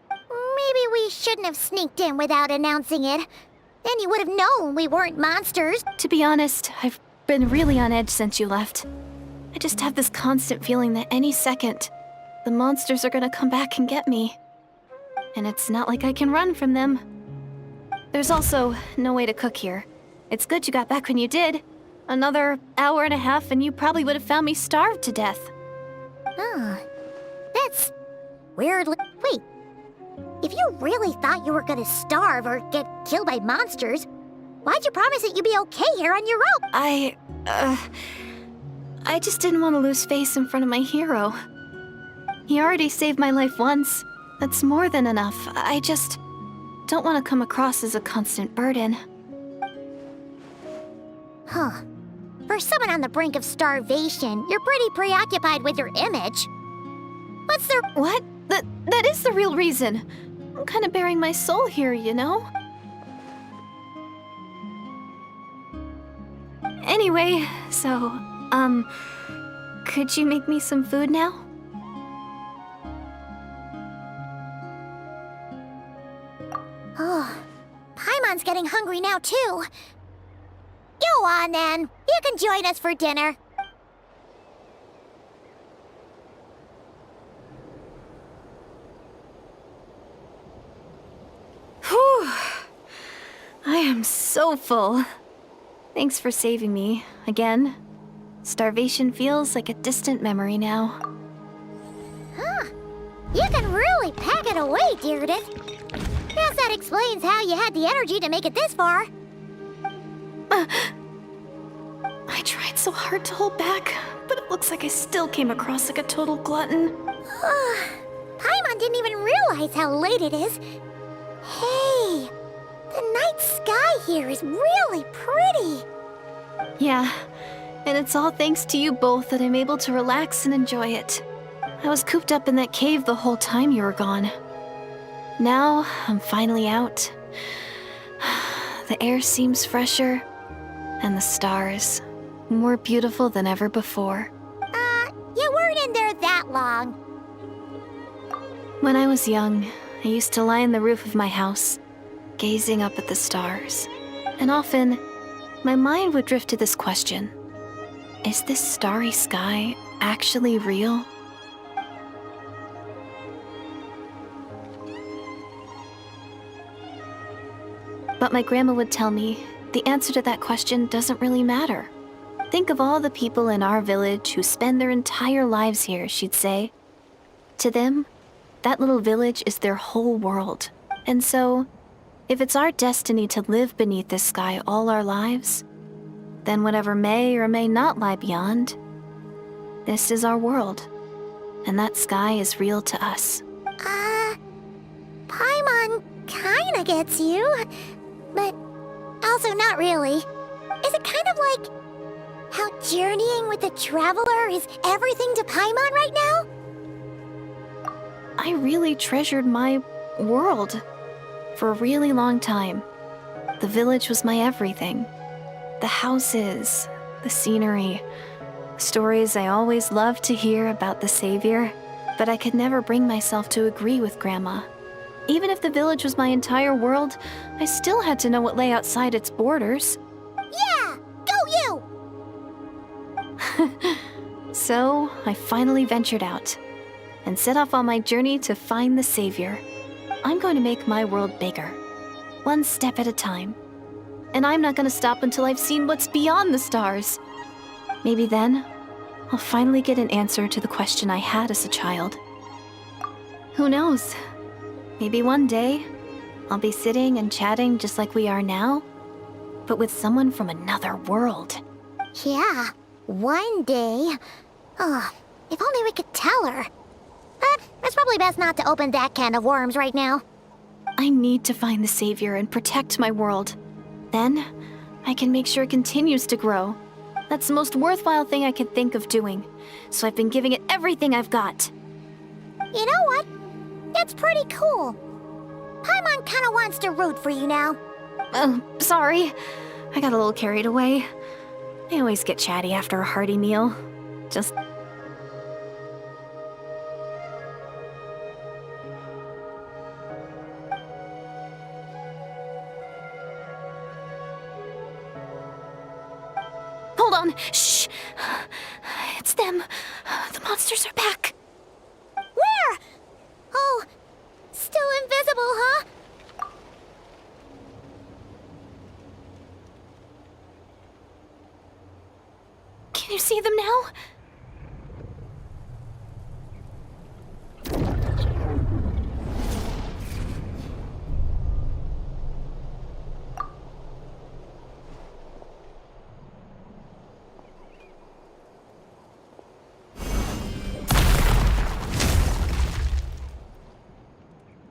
Maybe we shouldn't have sneaked in without announcing it. Then you would have known we weren't monsters. To be honest, I've been really on edge since you left. I just have this constant feeling that any second, the monsters are gonna come back and get me. And it's not like I can run from them. There's also no way to cook here. It's good you got back when you did. Another hour and a half and you probably would have found me starved to death. Oh, that's weirdly... Wait, if you really thought you were gonna starve or get killed by monsters, why'd you promise that you'd be okay here on your own? I just didn't want to lose face in front of my hero. He already saved my life once. That's more than enough. I just don't want to come across as a constant burden. Huh. For someone on the brink of starvation, you're pretty preoccupied with your image. What's the... What? That is the real reason. I'm kind of bearing my soul here, you know? Anyway, so, could you make me some food now? Oh, Paimon's getting hungry now, too. Go on, then. You can join us for dinner. Whew. I am so full. Thanks for saving me, again. Starvation feels like a distant memory now. Huh. You can really pack it away, Deirdre. Guess that explains how you had the energy to make it this far. I tried so hard to hold back, but it looks like I still came across like a total glutton. Paimon didn't even realize how late it is. Hey, the night sky here is really pretty. Yeah, and it's all thanks to you both that I'm able to relax and enjoy it. I was cooped up in that cave the whole time you were gone. Now, I'm finally out. The air seems fresher, And the stars, more beautiful than ever before. You weren't in there that long. When I was young, I used to lie on the roof of my house, gazing up at the stars. And often, my mind would drift to this question. Is this starry sky actually real? But my grandma would tell me the answer to that question doesn't really matter. Think of all the people in our village who spend their entire lives here, she'd say. To them, that little village is their whole world. And so, if it's our destiny to live beneath this sky all our lives, then whatever may or may not lie beyond, this is our world. And that sky is real to us. Paimon kinda gets you, but also not really. Is it kind of like how journeying with the Traveler is everything to Paimon right now? I really treasured my world for a really long time. The village was my everything. The houses, the scenery, stories I always loved to hear about the Savior, but I could never bring myself to agree with Grandma. Even if the village was my entire world, I still had to know what lay outside its borders. Yeah! Go you! So, I finally ventured out and set off on my journey to find the Savior. I'm going to make my world bigger, one step at a time. And I'm not going to stop until I've seen what's beyond the stars. Maybe then, I'll finally get an answer to the question I had as a child. Who knows? Maybe one day, I'll be sitting and chatting just like we are now, but with someone from another world. Yeah, one day. Oh, if only we could tell her. But it's probably best not to open that can of worms right now. I need to find the Savior and protect my world. Then, I can make sure it continues to grow. That's the most worthwhile thing I can think of doing, so I've been giving it everything I've got. You know what? It's pretty cool. Paimon kinda wants to root for you now. Oh, sorry. I got a little carried away. I always get chatty after a hearty meal. Just... Hold on! Shh! It's them. The monsters are back. Where? Oh, still invisible, huh? Can you see them now?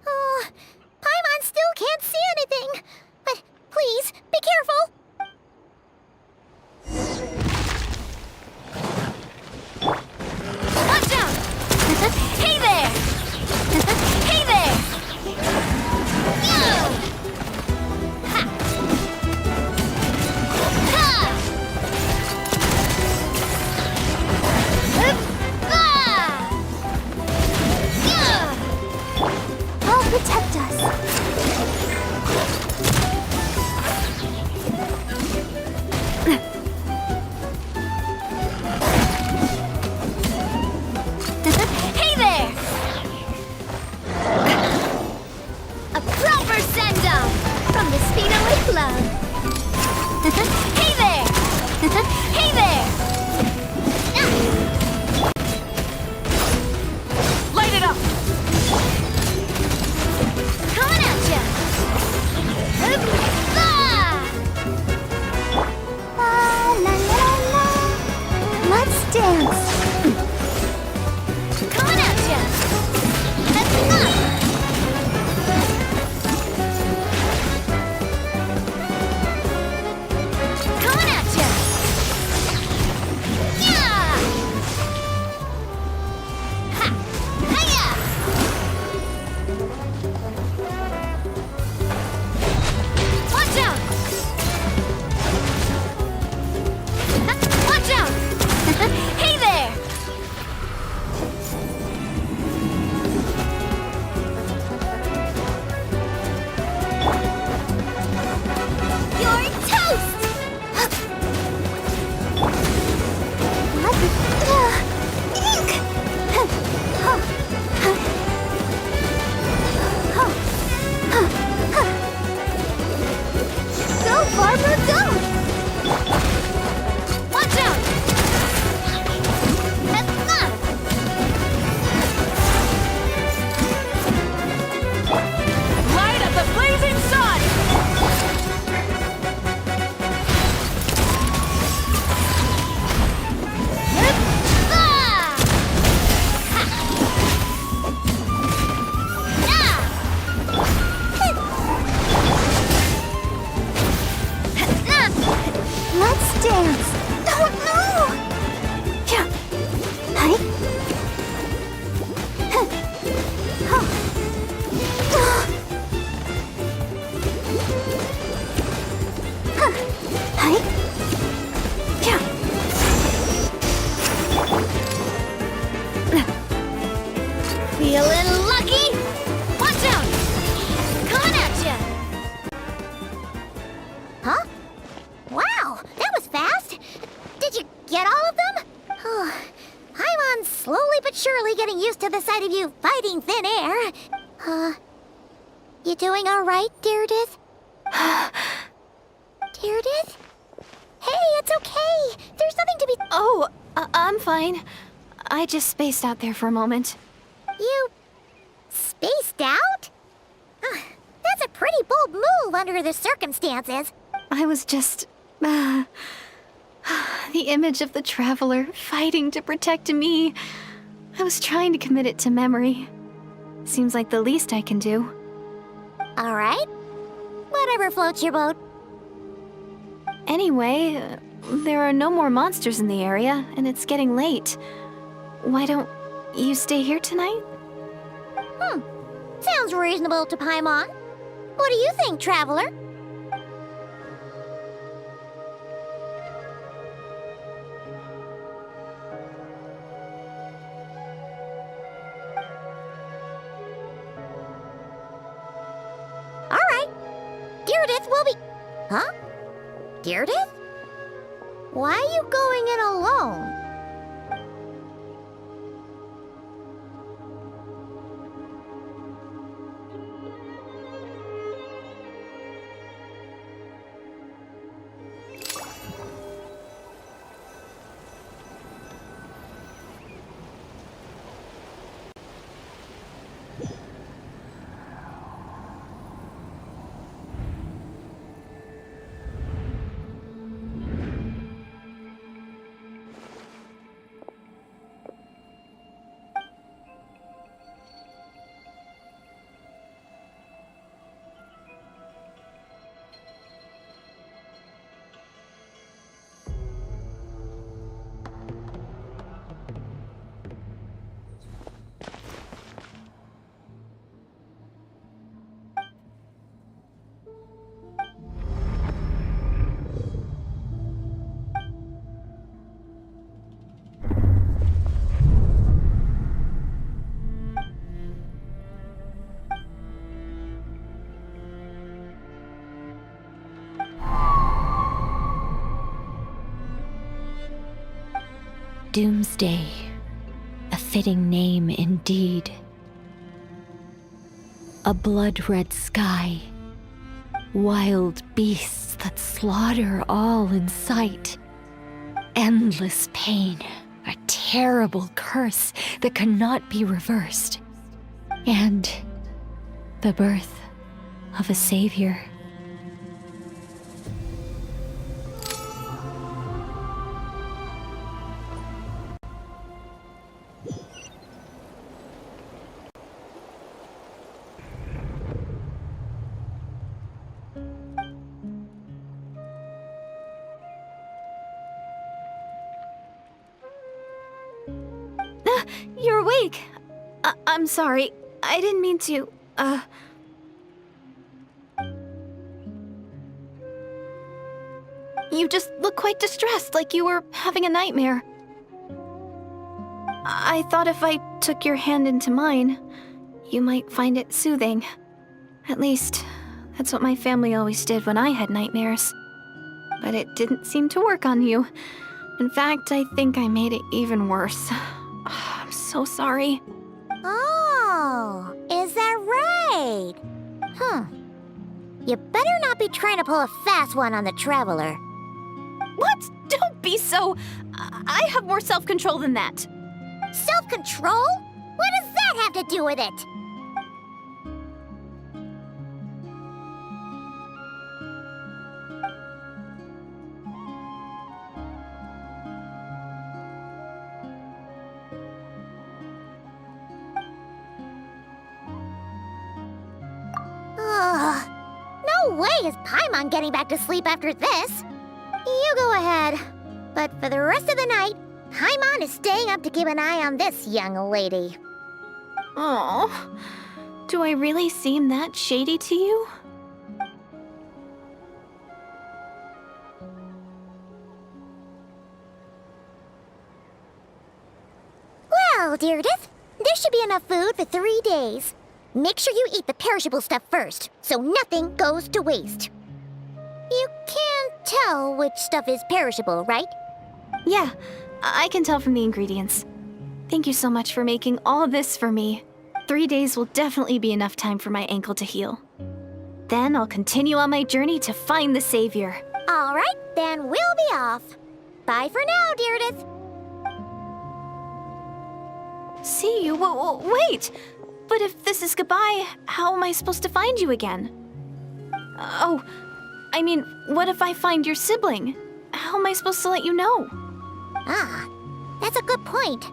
Oh, Paimon still can't see anything. But please, be careful. Armor go! Watch out! Light up the blazing sun! Let's dance! Oh no! Yeah. Hi. Hi. Yeah. Feeling lucky? Watch out! Coming at ya! Huh? Wow, that was fast. Did you get all of them? Oh, I'm slowly but surely getting used to the sight of you fighting thin air. You doing all right, Deirdith? Deirdith? Hey, it's okay. There's nothing to be... Oh, I'm fine. I just spaced out there for a moment. You... spaced out? That's a pretty bold move under the circumstances. I was just... the image of the Traveler fighting to protect me. I was trying to commit it to memory. Seems like the least I can do. All right. Whatever floats your boat. Anyway, there are no more monsters in the area, and it's getting late. Why don't you stay here tonight? Sounds reasonable to Paimon. What do you think, Traveler? All right. Deirdith will be... Huh? Deirdith? Why are you going in alone? Doomsday, a fitting name indeed. A blood-red sky, wild beasts that slaughter all in sight, endless pain, a terrible curse that cannot be reversed, and the birth of a savior. You're awake! I'm sorry. I didn't mean to, You just look quite distressed, like you were having a nightmare. I thought if I took your hand into mine, you might find it soothing. At least, that's what my family always did when I had nightmares. But it didn't seem to work on you. In fact, I think I made it even worse. I'm so sorry. Oh, is that right? You better not be trying to pull a fast one on the Traveler. What? Don't be so. I have more self control than that. Self-control? What does that have to do with it? Ugh. No way is Paimon getting back to sleep after this. You go ahead. But for the rest of the night, Paimon is staying up to keep an eye on this young lady. Oh, do I really seem that shady to you? Well, Deirdith, there should be enough food for 3 days. Make sure you eat the perishable stuff first, so nothing goes to waste. You can't tell which stuff is perishable, right? Yeah, I can tell from the ingredients. Thank you so much for making all this for me. 3 days will definitely be enough time for my ankle to heal. Then I'll continue on my journey to find the Savior. All right, then we'll be off. Bye for now, Deirdith. See you? Wait! But if this is goodbye, how am I supposed to find you again? Oh, I mean, what if I find your sibling? How am I supposed to let you know? Ah, that's a good point.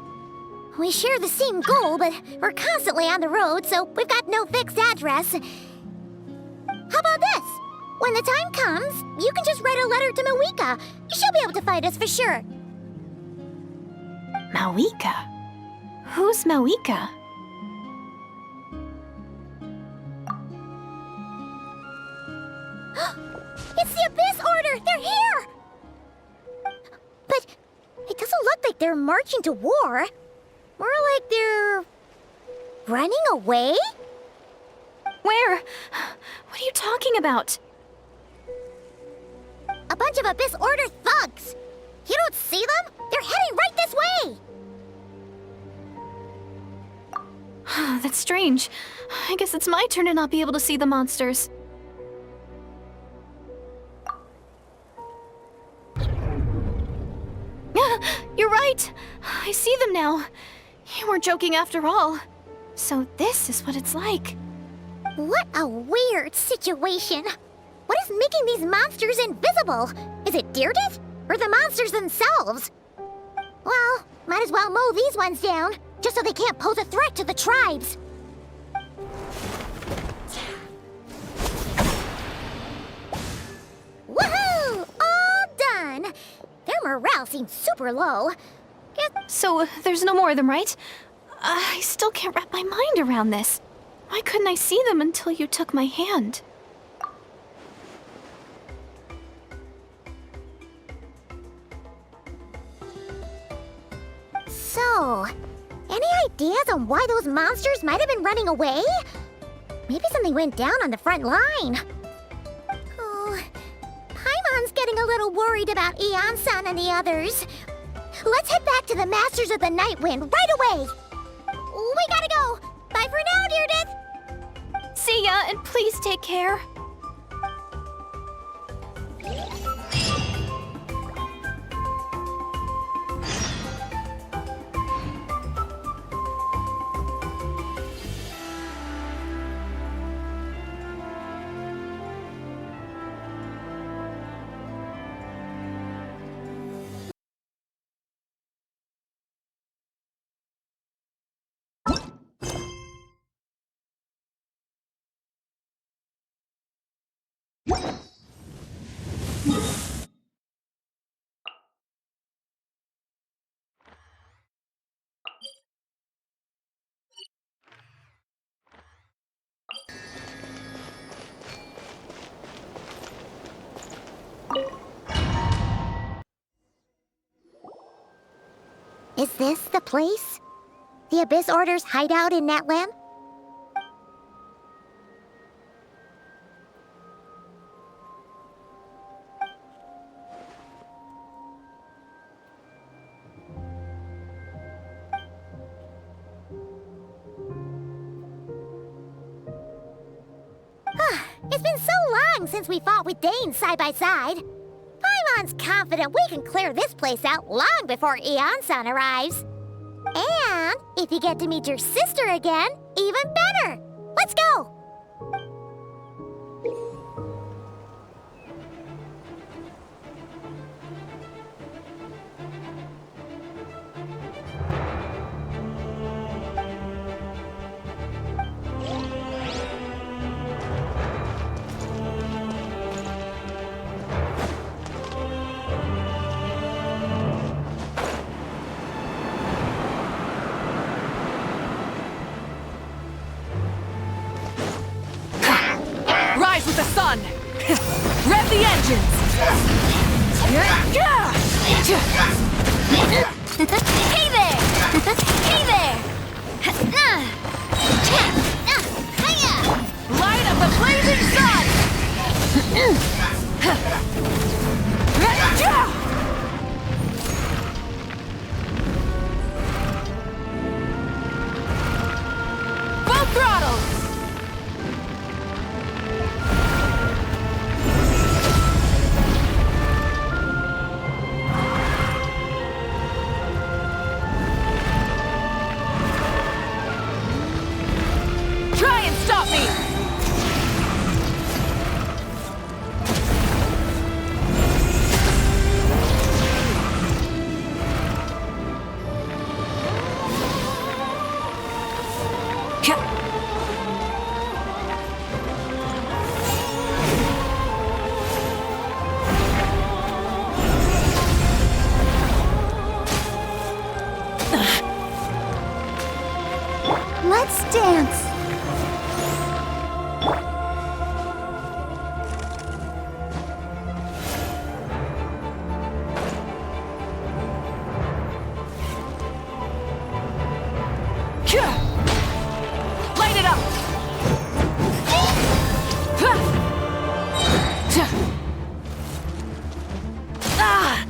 We share the same goal, but we're constantly on the road, so we've got no fixed address. How about this? When the time comes, you can just write a letter to Mawika. She'll be able to find us for sure. Mawika? Who's Mawika? It's the Abyss Order! They're here! But it doesn't look like they're marching to war. More like they're running away? Where? What are you talking about? A bunch of Abyss Order thugs! You don't see them? They're heading right this way! That's strange. I guess it's my turn to not be able to see the monsters. You're right! I see them now. You weren't joking after all. So this is what it's like. What a weird situation. What is making these monsters invisible? Is it Deirdith? Or the monsters themselves? Well, might as well mow these ones down, just so they can't pose a threat to the tribes. Woohoo! All done! Their morale seems super low. So there's no more of them, right? I still can't wrap my mind around this. Why couldn't I see them until you took my hand? So, any ideas on why those monsters might have been running away? Maybe something went down on the front line. Oh, Paimon's getting a little worried about Eon-san and the others. Let's head back to the Masters of the Night Wind right away. We gotta go. Bye for now, Deirdith. See ya, and please take care. Is this the place? The Abyss Order's hideout in Natlan? It's been so long since we fought with Dane side by side. Paimon's confident we can clear this place out long before Eon-san arrives. And if you get to meet your sister again, even better. Let's go! Rise with the sun! Rev the engines! Hey there! Hey there! Light up the blazing sun! Full throttle! Try and stop me! Let's dance. Light it up! Ah!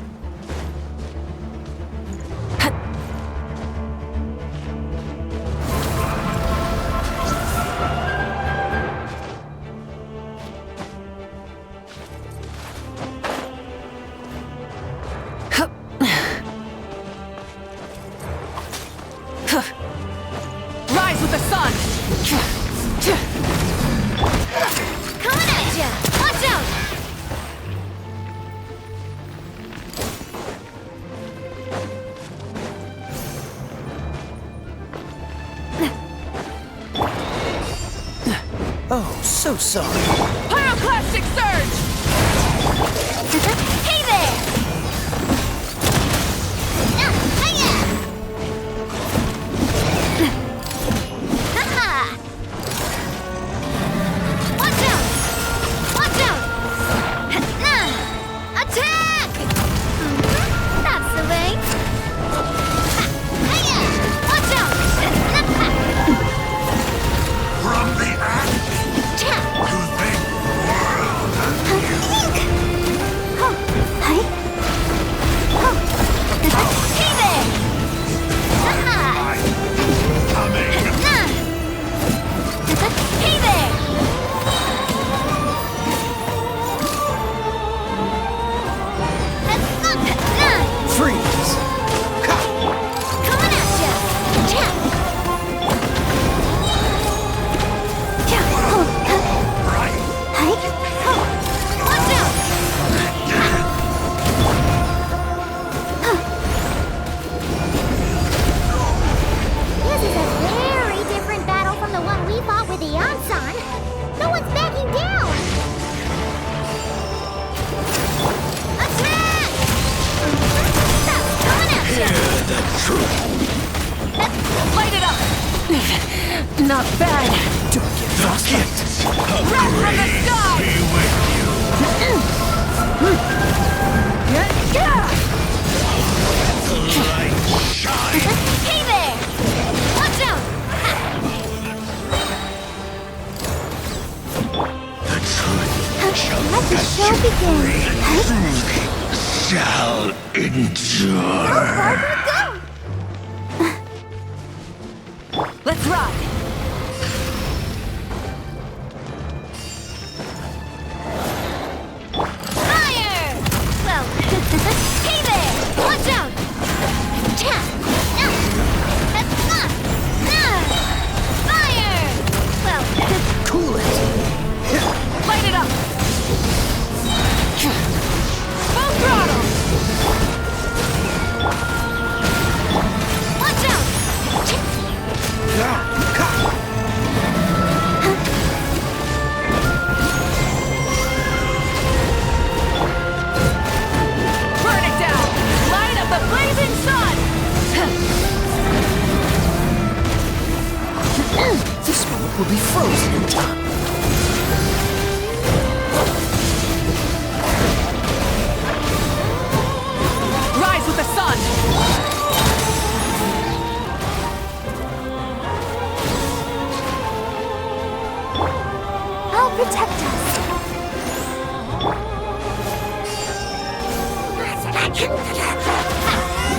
Rise with the sun! Coming at ya! Watch out! Oh, so sorry. Pyroclastic surge! Hey there! Hiya! Ha-ha! Watch out! Watch out! Attack! That's the way. Hiya! Watch out! From the act to the world anew. Hey there! Ha-ha! Coming. Hey there! Freeze! Coming at ya! Right. Watch out! This is a very different battle from the one we fought with the Yansan. No one's backing down! Attack! That's coming at ya! Hear the truth. Light it up! Not bad. Don't get The frostbite. gifts of Wrath from the grace sky! be with you. The light shine. Hey there! Watch out! The truth shall Let the show begin. shall endure. Go! Let's ride! will be frozen in time. Rise with the sun! I'll protect us.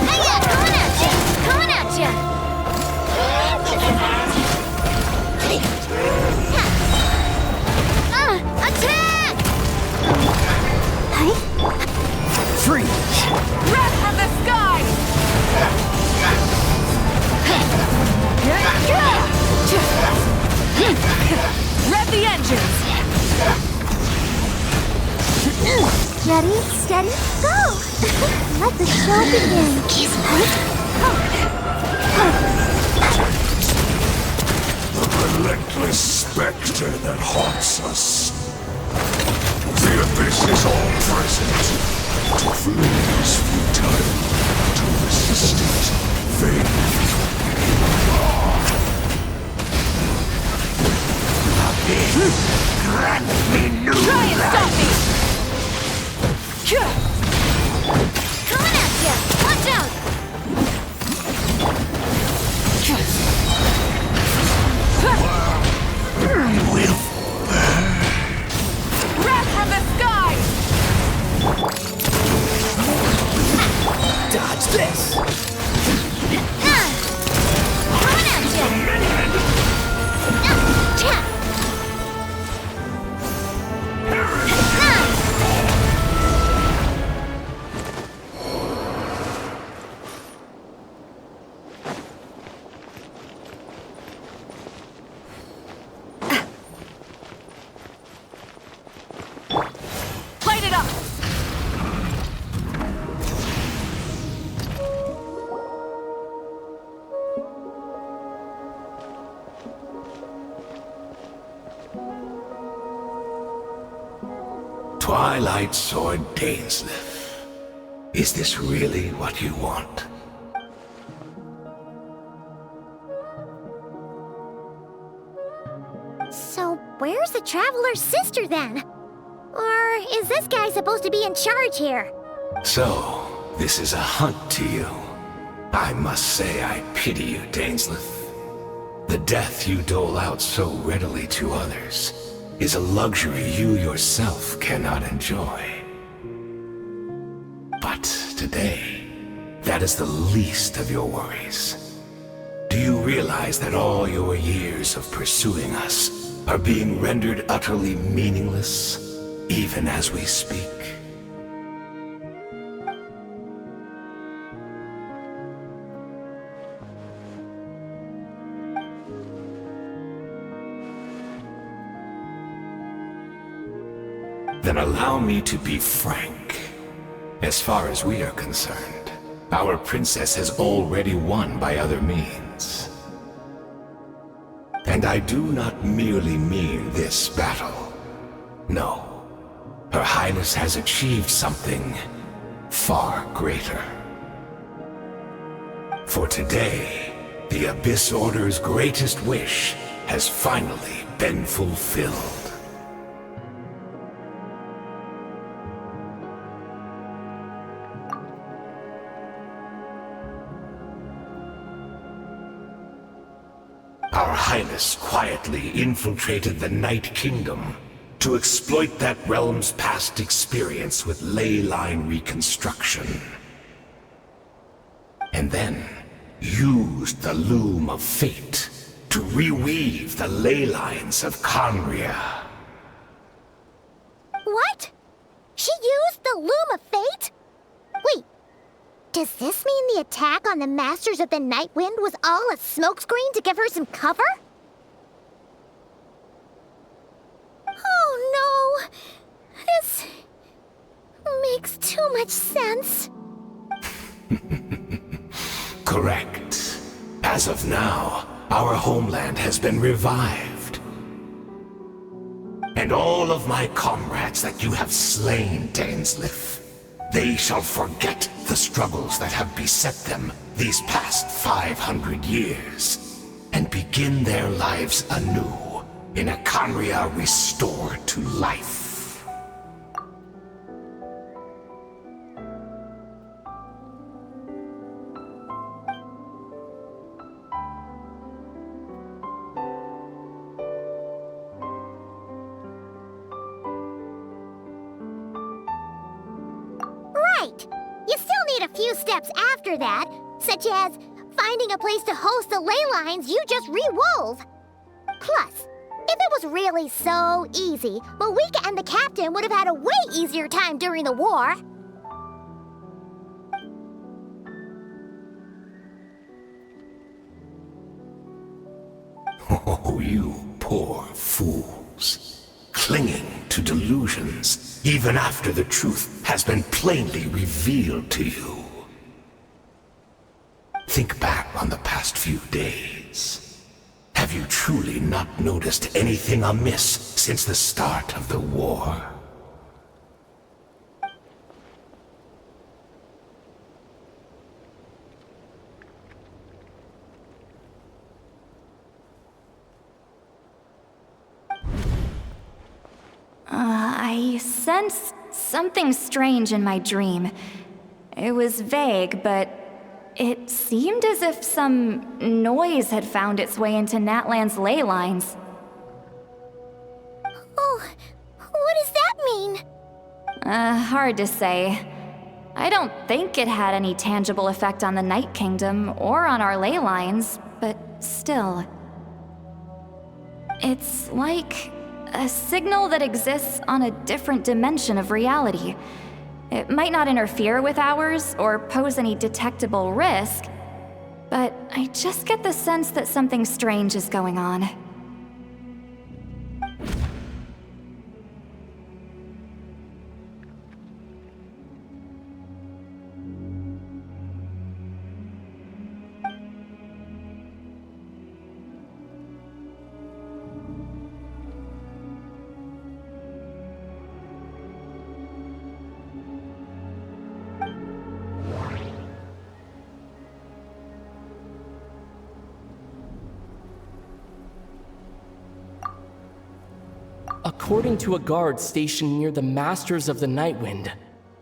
Hiya! Coming at you! Coming at you! Attack! Hi. Freeze! Wrath from the sky! Rev the engines! Ready, steady, go! Let the show begin. The relentless specter that haunts us. The abyss is all present. To flee is futile. To resist it, vain. Grant me new Try and stop me! Coming at you! Watch out! Wrath from the sky! Dodge this! Coming at you! Light it up! Twilight Sword Dainsleif. Is this really what you want? So, where's the Traveler's sister then? Or is this guy supposed to be in charge here? So, this is a hunt to you. I must say I pity you, Dainsleif. The death you dole out so readily to others is a luxury you yourself cannot enjoy. But today, that is the least of your worries. Do you realize that all your years of pursuing us are being rendered utterly meaningless, even as we speak? Then allow me to be frank. As far as we are concerned, our princess has already won by other means. And I do not merely mean this battle. No. Her Highness has achieved something far greater. For today, the Abyss Order's greatest wish has finally been fulfilled. Our Highness quietly infiltrated the Night Kingdom to exploit that realm's past experience with ley line reconstruction. And then used the Loom of Fate to reweave the ley lines of Conria. What? She used the Loom of Fate? Wait, does this mean the attack on the Masters of the Night Wind was all a smokescreen to give her some cover? Oh no! This makes too much sense. Correct. As of now, our homeland has been revived. And all of my comrades that you have slain, Dainsleif, they shall forget the struggles that have beset them these past 500 years, and begin their lives anew in a Conria restored to life. Right! You still need a few steps after that, such as finding a place to host the ley lines you just re-wove. Plus, if it was really so easy, Moeka and the captain would have had a way easier time during the war. Oh, you poor fools. Clinging to delusions, even after the truth has been plainly revealed to you. Think back on the past few days. Have you truly not noticed anything amiss since the start of the war? I sensed something strange in my dream. It was vague, but it seemed as if some noise had found its way into Natlan's ley lines. Oh, what does that mean? Hard to say. I don't think it had any tangible effect on the Night Kingdom or on our ley lines, but still. It's like a signal that exists on a different dimension of reality. It might not interfere with ours or pose any detectable risk, but I just get the sense that something strange is going on. According to a guard stationed near the Masters of the Nightwind,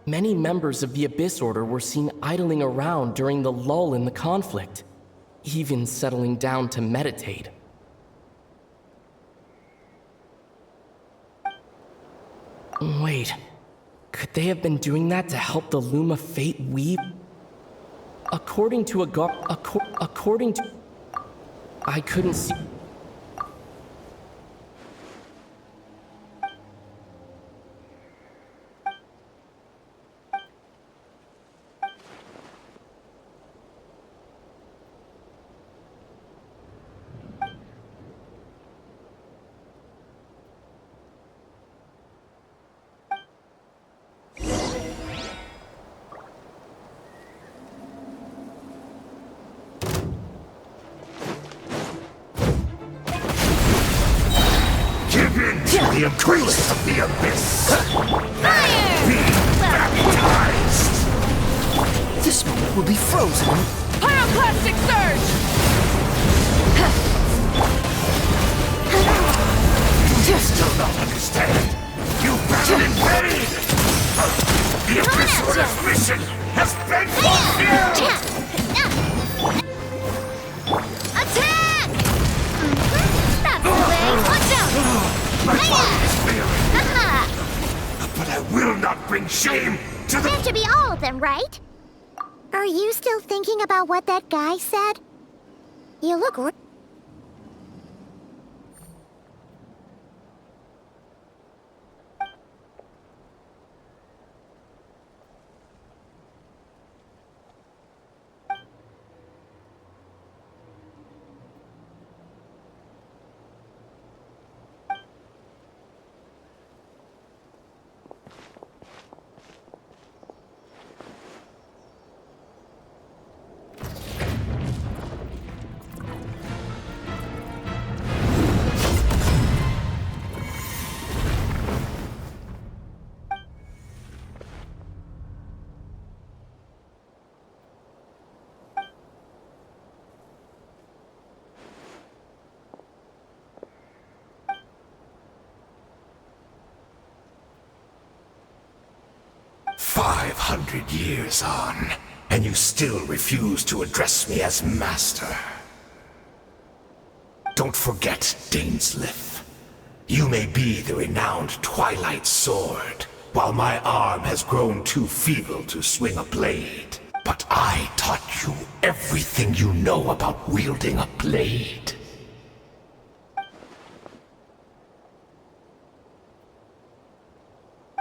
many members of the Abyss Order were seen idling around during the lull in the conflict, even settling down to meditate. Wait, could they have been doing that to help the Loom of Fate weave? According to a guard, according to... I couldn't see... The embrace of the abyss! Be baptized! This moment will be frozen. Pyroclastic surge! You still don't understand! You battled in vain! The Abyss Order's mission has been fulfilled! Attack! That's the way. Watch out! My body is failing, but I will not bring shame to the... That should be all of them, right? Are you still thinking about what that guy said? You look... 500 years on, and you still refuse to address me as Master. Don't forget, Dainsleif. You may be the renowned Twilight Sword, while my arm has grown too feeble to swing a blade. But I taught you everything you know about wielding a blade.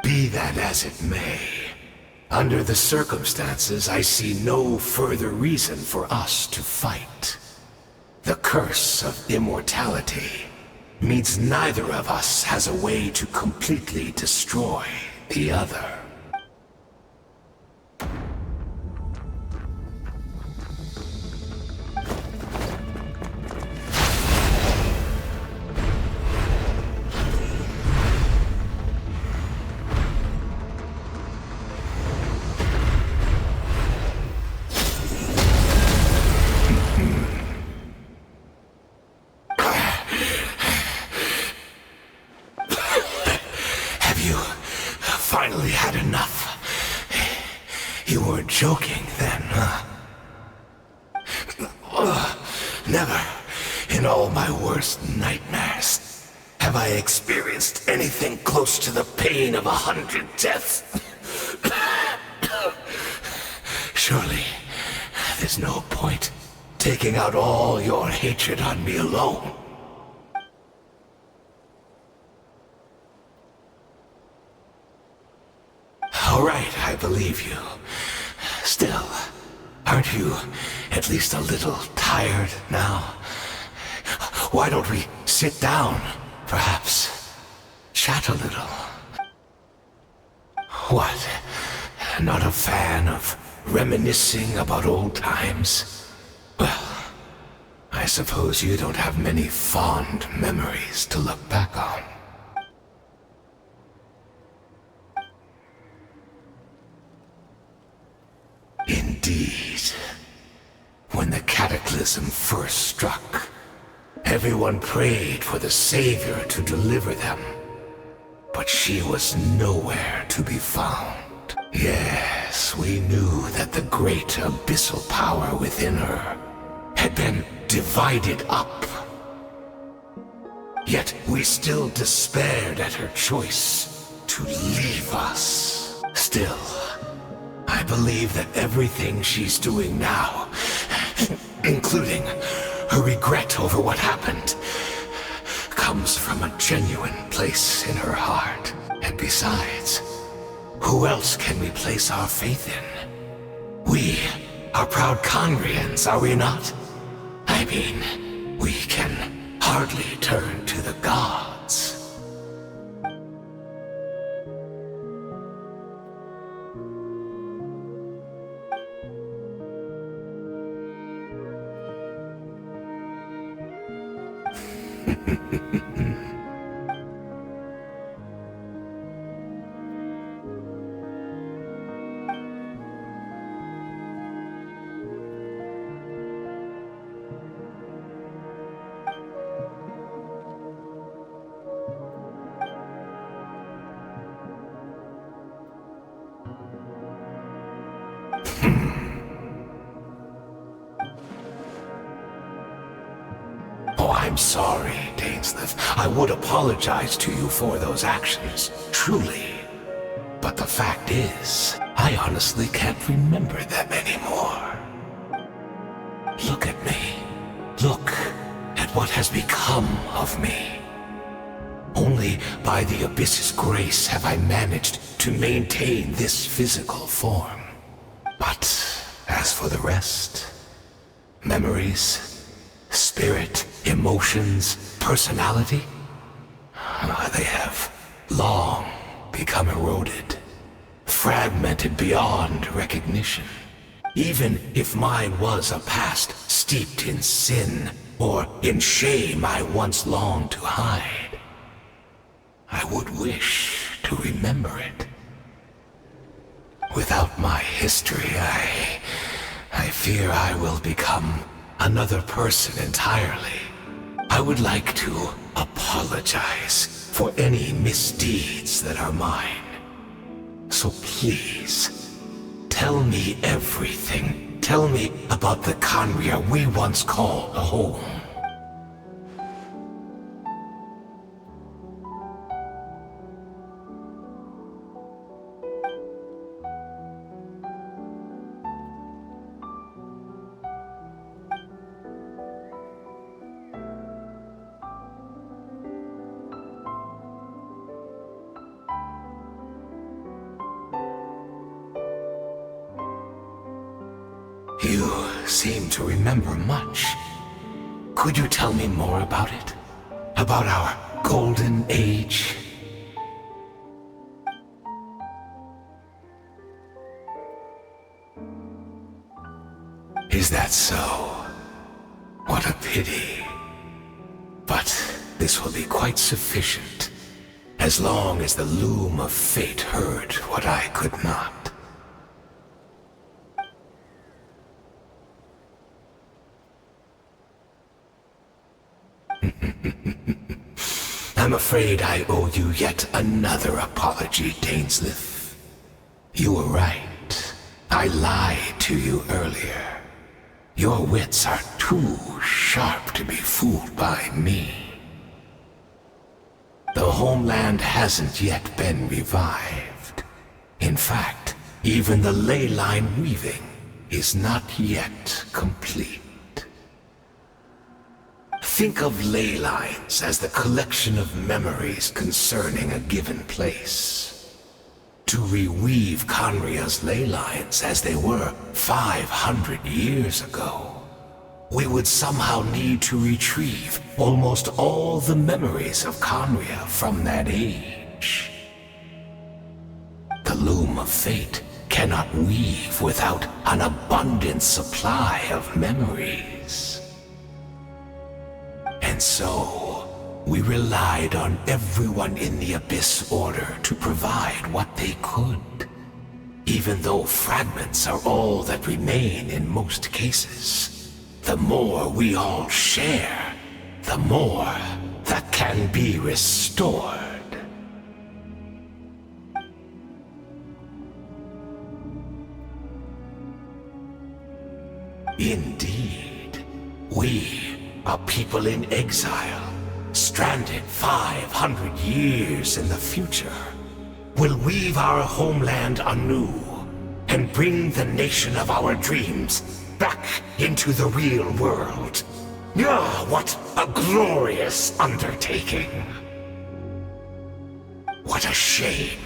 Be that as it may, under the circumstances, I see no further reason for us to fight. The curse of immortality means neither of us has a way to completely destroy the other. Finally had enough. You weren't joking then, huh? Never, in all my worst nightmares, have I experienced anything close to the pain of 100 deaths. Surely, there's no point taking out all your hatred on me alone. All right, I believe you. Still, aren't you at least a little tired now? Why don't we sit down, perhaps? Chat a little. What? Not a fan of reminiscing about old times? Well, I suppose you don't have many fond memories to look back on. Indeed. When the cataclysm first struck, everyone prayed for the Savior to deliver them. But she was nowhere to be found. Yes, we knew that the great abyssal power within her had been divided up. Yet we still despaired at her choice to leave us. Still, I believe that everything she's doing now, including her regret over what happened, comes from a genuine place in her heart. And besides, who else can we place our faith in? We are proud Conrians, are we not? I mean, we can hardly turn to the gods. Oh, I'm sorry, Dainsleif. I would apologize to you for those actions, truly. But the fact is, I honestly can't remember them anymore. Look at me. Look at what has become of me. Only by the Abyss's grace have I managed to maintain this physical form. But as for the rest, memories, spirit, emotions, personality, they have long become eroded, fragmented beyond recognition. Even if mine was a past steeped in sin or in shame I once longed to hide, I would wish to remember it. Without my history, I fear I will become another person entirely. I would like to apologize for any misdeeds that are mine. So please, tell me everything. Tell me about the Conria we once called home. You seem to remember much. Could you tell me more about it? About our golden age? Is that so? What a pity. But this will be quite sufficient, as long as the loom of fate heard what I could not. I'm afraid I owe you yet another apology, Dainsleif. You were right. I lied to you earlier. Your wits are too sharp to be fooled by me. The homeland hasn't yet been revived. In fact, even the ley line weaving is not yet complete. Think of ley lines as the collection of memories concerning a given place. To reweave Conria's ley lines as they were 500 years ago, we would somehow need to retrieve almost all the memories of Conria from that age. The loom of fate cannot weave without an abundant supply of memories. And so, we relied on everyone in the Abyss Order to provide what they could, even though fragments are all that remain in most cases. The more we all share, the more that can be restored. Indeed, we, a people in exile, stranded 500 years in the future, will weave our homeland anew and bring the nation of our dreams back into the real world. Ah, what a glorious undertaking! What a shame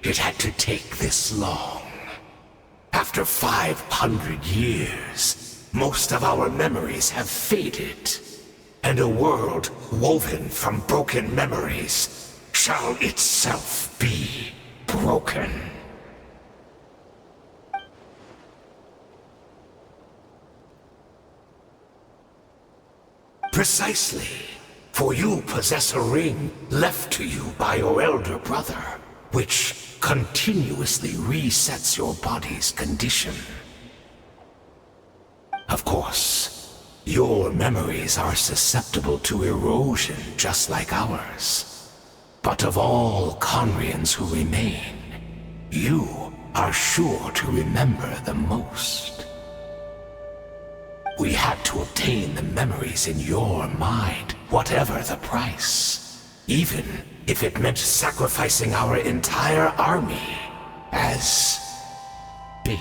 it had to take this long. After 500 years, most of our memories have faded, and a world woven from broken memories shall itself be broken. Precisely, for you possess a ring left to you by your elder brother, which continuously resets your body's condition. Of course, your memories are susceptible to erosion just like ours. But of all Conrians who remain, you are sure to remember the most. We had to obtain the memories in your mind, whatever the price. Even if it meant sacrificing our entire army as bait.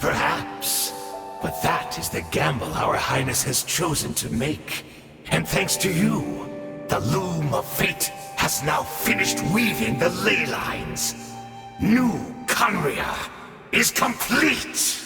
Perhaps, but that is the gamble our Highness has chosen to make. And thanks to you, the loom of fate has now finished weaving the ley lines. New Conria is complete!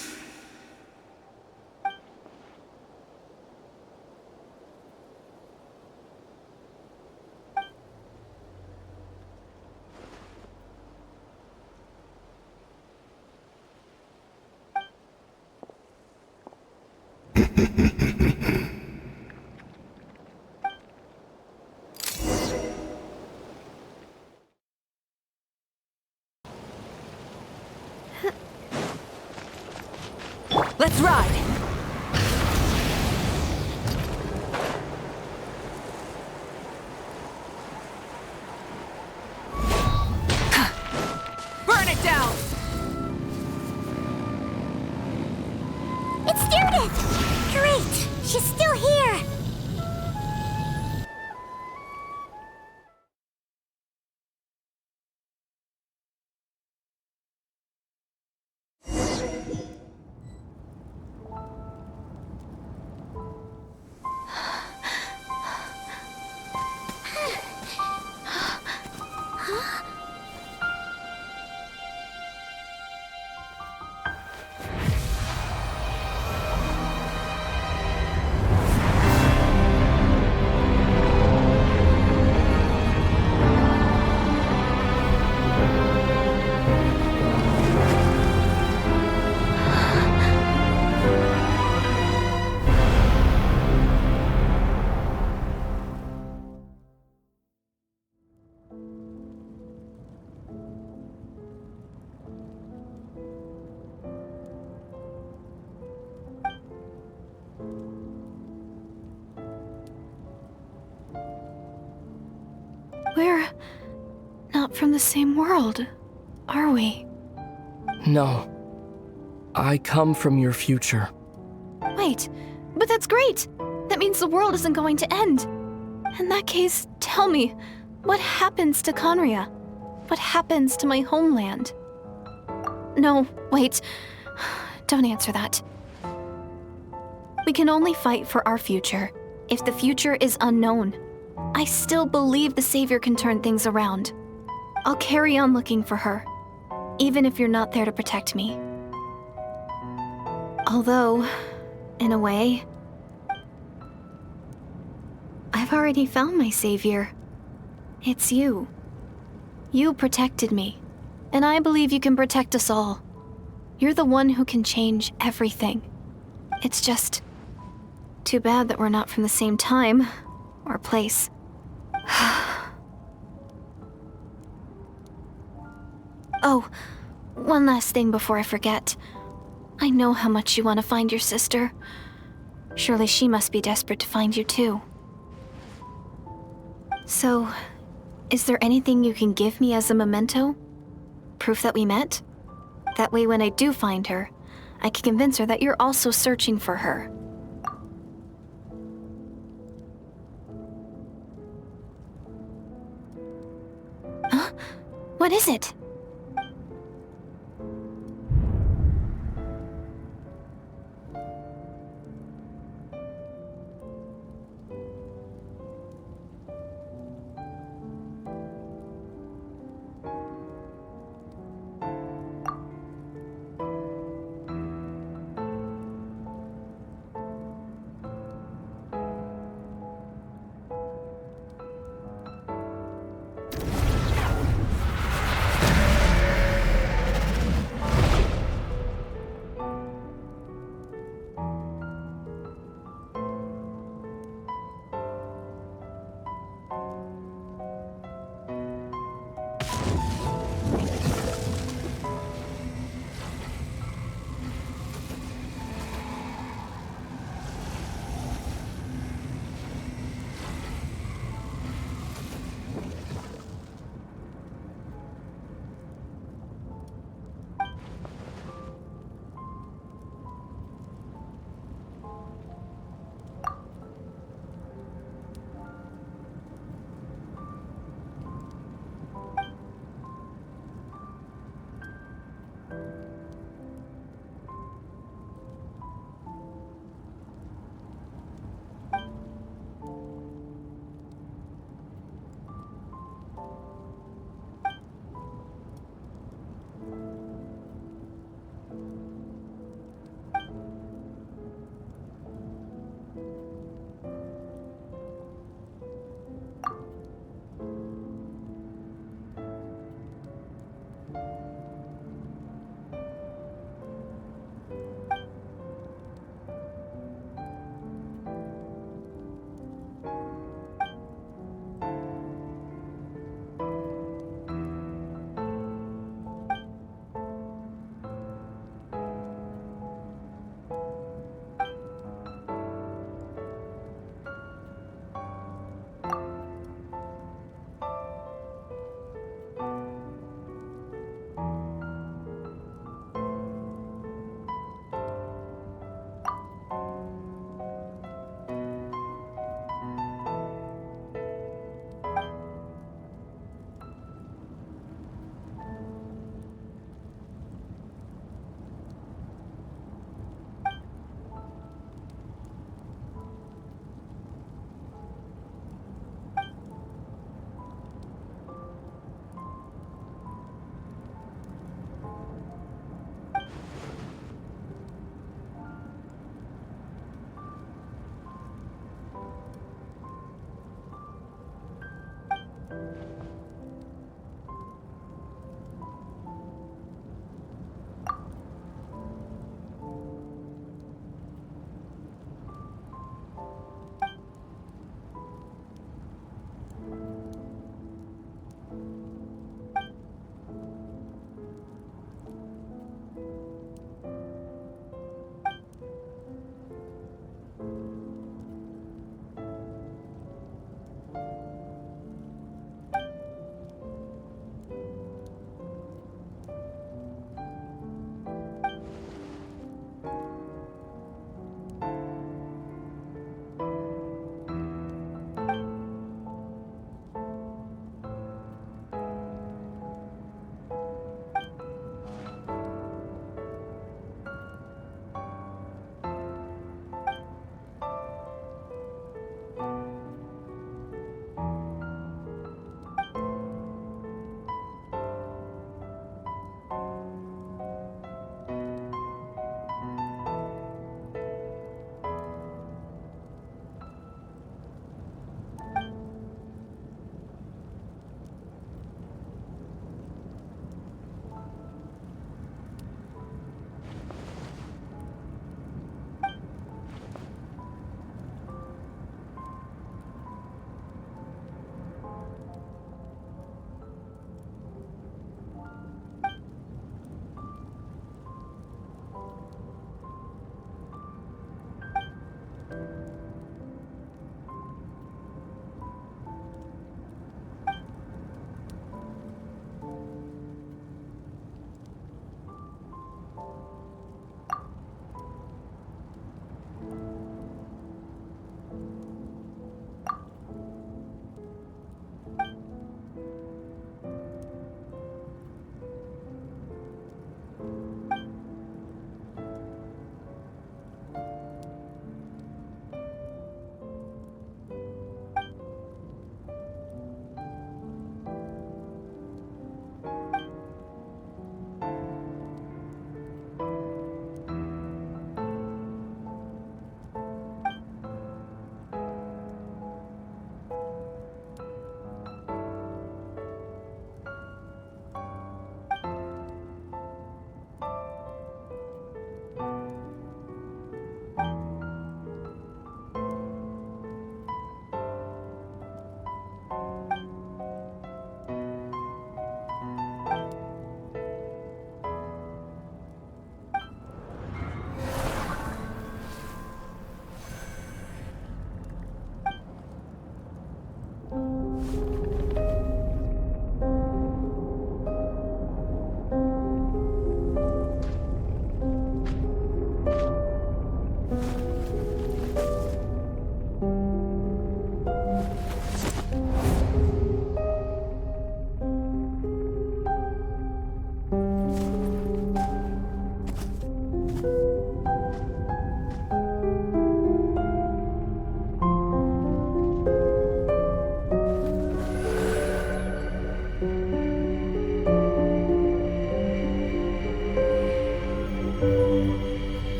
ride! Burn it down! It's Judith! Great! She's still here! We're not from the same world, are we? No. I come from your future. Wait, but that's great! That means the world isn't going to end. In that case, tell me, what happens to Conria? What happens to my homeland? No, wait. Don't answer that. We can only fight for our future if the future is unknown. I still believe the Savior can turn things around. I'll carry on looking for her, even if you're not there to protect me. Although, in a way, I've already found my Savior. It's you. You protected me, and I believe you can protect us all. You're the one who can change everything. It's just too bad that we're not from the same time or place. Oh, one last thing before I forget. I know how much you want to find your sister. Surely she must be desperate to find you too. So, is there anything you can give me as a memento? Proof that we met? That way when I do find her, I can convince her that you're also searching for her. Huh? What is it?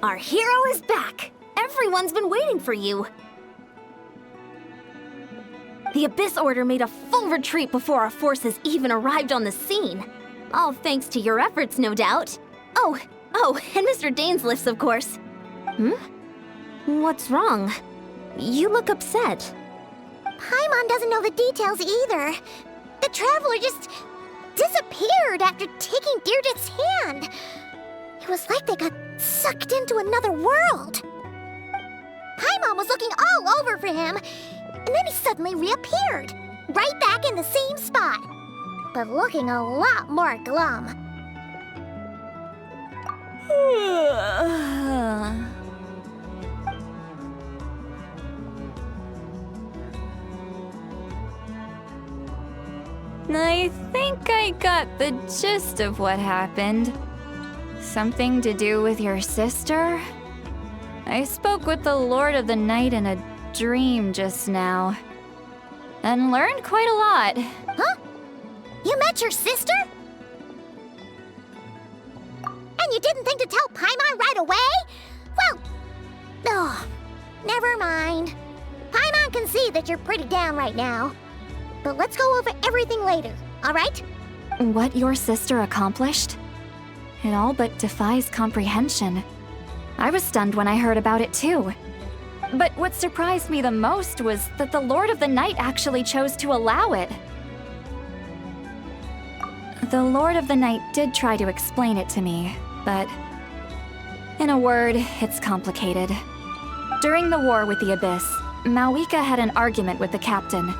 Our hero is back! Everyone's been waiting for you! The Abyss Order made a full retreat before our forces even arrived on the scene. All thanks to your efforts, no doubt. Oh, and Mr. Dainsliff's, of course. What's wrong? You look upset. Paimon doesn't know the details either. The Traveler just disappeared after taking Deirdre's hand. It was like they got sucked into another world. Paimon was looking all over for him, and then he suddenly reappeared, right back in the same spot, but looking a lot more glum. I think I got the gist of what happened. Something to do with your sister? I spoke with the Lord of the Night in a dream just now, and learned quite a lot. Huh? You met your sister? And you didn't think to tell Paimon right away? Well, oh, never mind. Paimon can see that you're pretty down right now. But let's go over everything later, all right? What your sister accomplished? It all but defies comprehension. I was stunned when I heard about it too. But what surprised me the most was that the Lord of the Night actually chose to allow it. The Lord of the Night did try to explain it to me, but in a word, it's complicated. During the war with the Abyss, Malwika had an argument with the captain.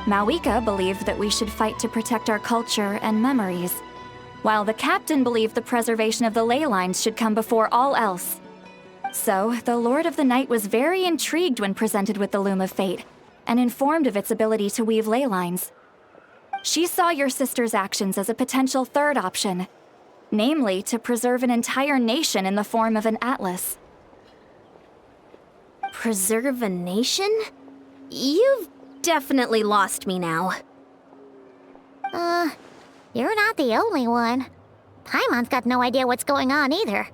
Malwika believed that we should fight to protect our culture and memories, while the captain believed the preservation of the ley lines should come before all else. So, the Lord of the Night was very intrigued when presented with the Loom of Fate, and informed of its ability to weave ley lines. She saw your sister's actions as a potential third option, namely to preserve an entire nation in the form of an atlas. Preserve a nation? You've definitely lost me now. You're not the only one. Paimon's got no idea what's going on either.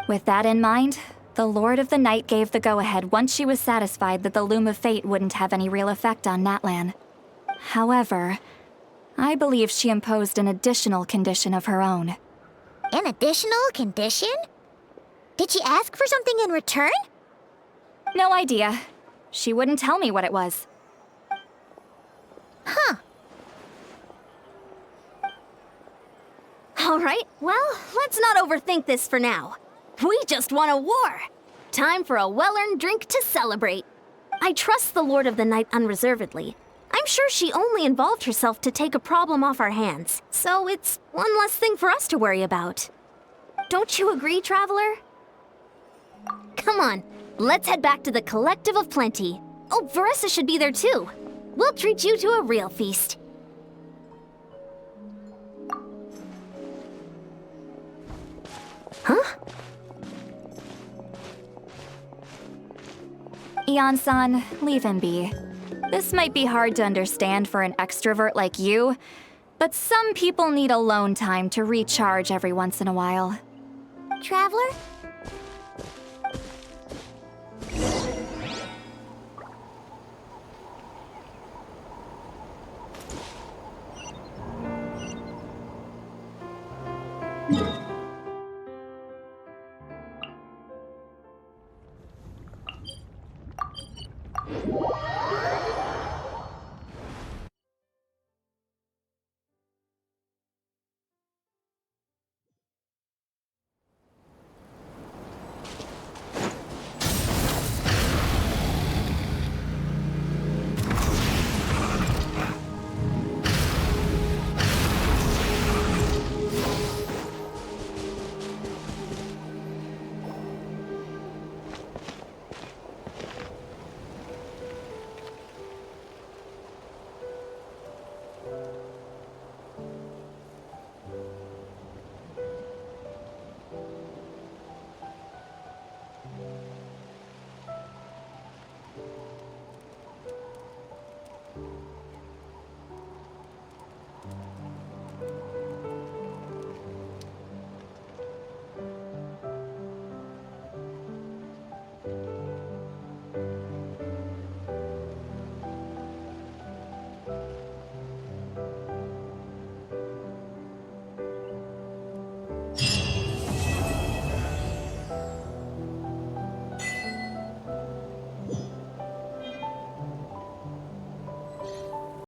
With that in mind, the Lord of the Night gave the go-ahead once she was satisfied that the Loom of Fate wouldn't have any real effect on Natlan. However, I believe she imposed an additional condition of her own. An additional condition? Did she ask for something in return? No idea. She wouldn't tell me what it was. Huh. All right, well, let's not overthink this for now. We just won a war. Time for a well-earned drink to celebrate. I trust the Lord of the Night unreservedly. I'm sure she only involved herself to take a problem off our hands, so it's one less thing for us to worry about. Don't you agree, Traveler? Come on, let's head back to the Collective of Plenty. Oh, Veressa should be there too. We'll treat you to a real feast. Huh? Ian-san, leave him be. This might be hard to understand for an extrovert like you, but some people need alone time to recharge every once in a while. Traveler?